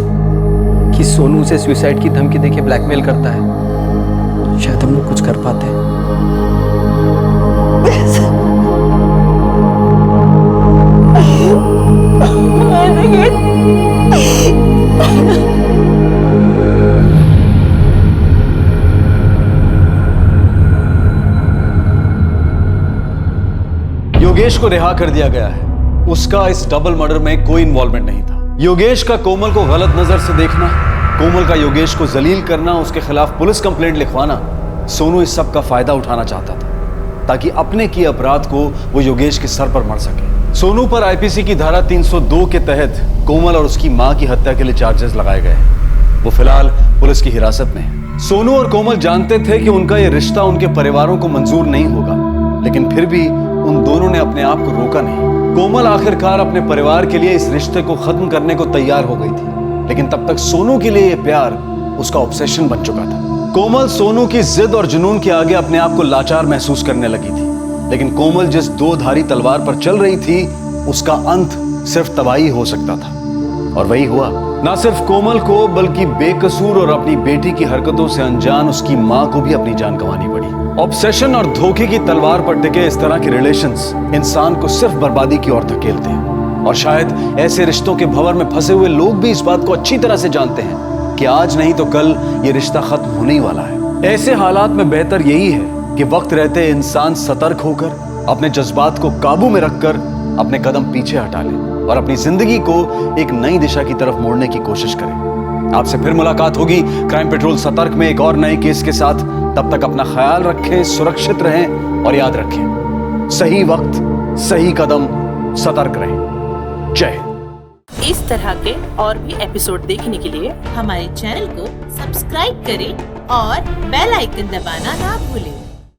कि सोनू उसे सुसाइड की धमकी देके ब्लैकमेल करता है। शायद हम लोग कुछ कर पाते हैं। योगेश को रिहा कर दिया गया है। उसका इस डबल मर्डर में कोई इन्वॉल्वमेंट नहीं था। योगेश का कोमल को गलत नजर से देखना, कोमल का योगेश को जलील करना, उसके खिलाफ पुलिस कंप्लेंट लिखवाना, सोनू इस सब का फायदा उठाना चाहता था ताकि अपने किए अपराध को वो योगेश के सर पर मर सके। सोनू पर आईपीसी की धारा 302 के तहत कोमल और उसकी मां की हत्या के लिए चार्जेस लगाए गए। वो फिलहाल पुलिस की हिरासत में है। सोनू और कोमल जानते थे कि उनका यह रिश्ता उनके परिवारों को मंजूर नहीं होगा, लेकिन फिर भी उन दोनों ने अपने आप को रोका नहीं। कोमल आखिरकार अपने परिवार के लिए इस रिश्ते को खत्म करने को तैयार हो गई थी, लेकिन तब तक सोनू के लिए यह प्यार उसका ऑब्सेशन बन चुका था। कोमल सोनू की जिद और जुनून के आगे अपने आप को लाचार महसूस करने लगी थी, लेकिन कोमल जिस दो धारी तलवार पर चल रही थी उसका अंत सिर्फ तबाही हो सकता था, और वही हुआ। ना सिर्फ कोमल को बल्कि बेकसूर और अपनी बेटी की हरकतों से अनजान उसकी मां को भी अपनी जान गंवानी पड़ी। ऑब्सेशन और धोखे की तलवार पर टिके इस तरह के रिलेशंस इंसान को सिर्फ बर्बादी की ओर धकेलते हैं, और शायद ऐसे रिश्तों के भंवर में फंसे हुए लोग भी इस बात को अच्छी तरह से जानते हैं कि आज नहीं तो कल ये रिश्ता खत्म होने ही वाला है। ऐसे हालात में बेहतर यही है कि वक्त रहते इंसान सतर्क होकर अपने जज्बात को काबू में रखकर अपने कदम पीछे हटा ले और अपनी जिंदगी को एक नई दिशा की तरफ मोड़ने की कोशिश करें। आपसे फिर मुलाकात होगी क्राइम पेट्रोल सतर्क में एक और नए केस के साथ। तब तक अपना ख्याल रखें, सुरक्षित रहें और याद रखें, सही वक्त सही कदम, सतर्क रहें। जय हिंद। इस तरह के और भी एपिसोड देखने के लिए हमारे चैनल को सब्सक्राइब करें और बेल आइकन दबाना ना भूलें।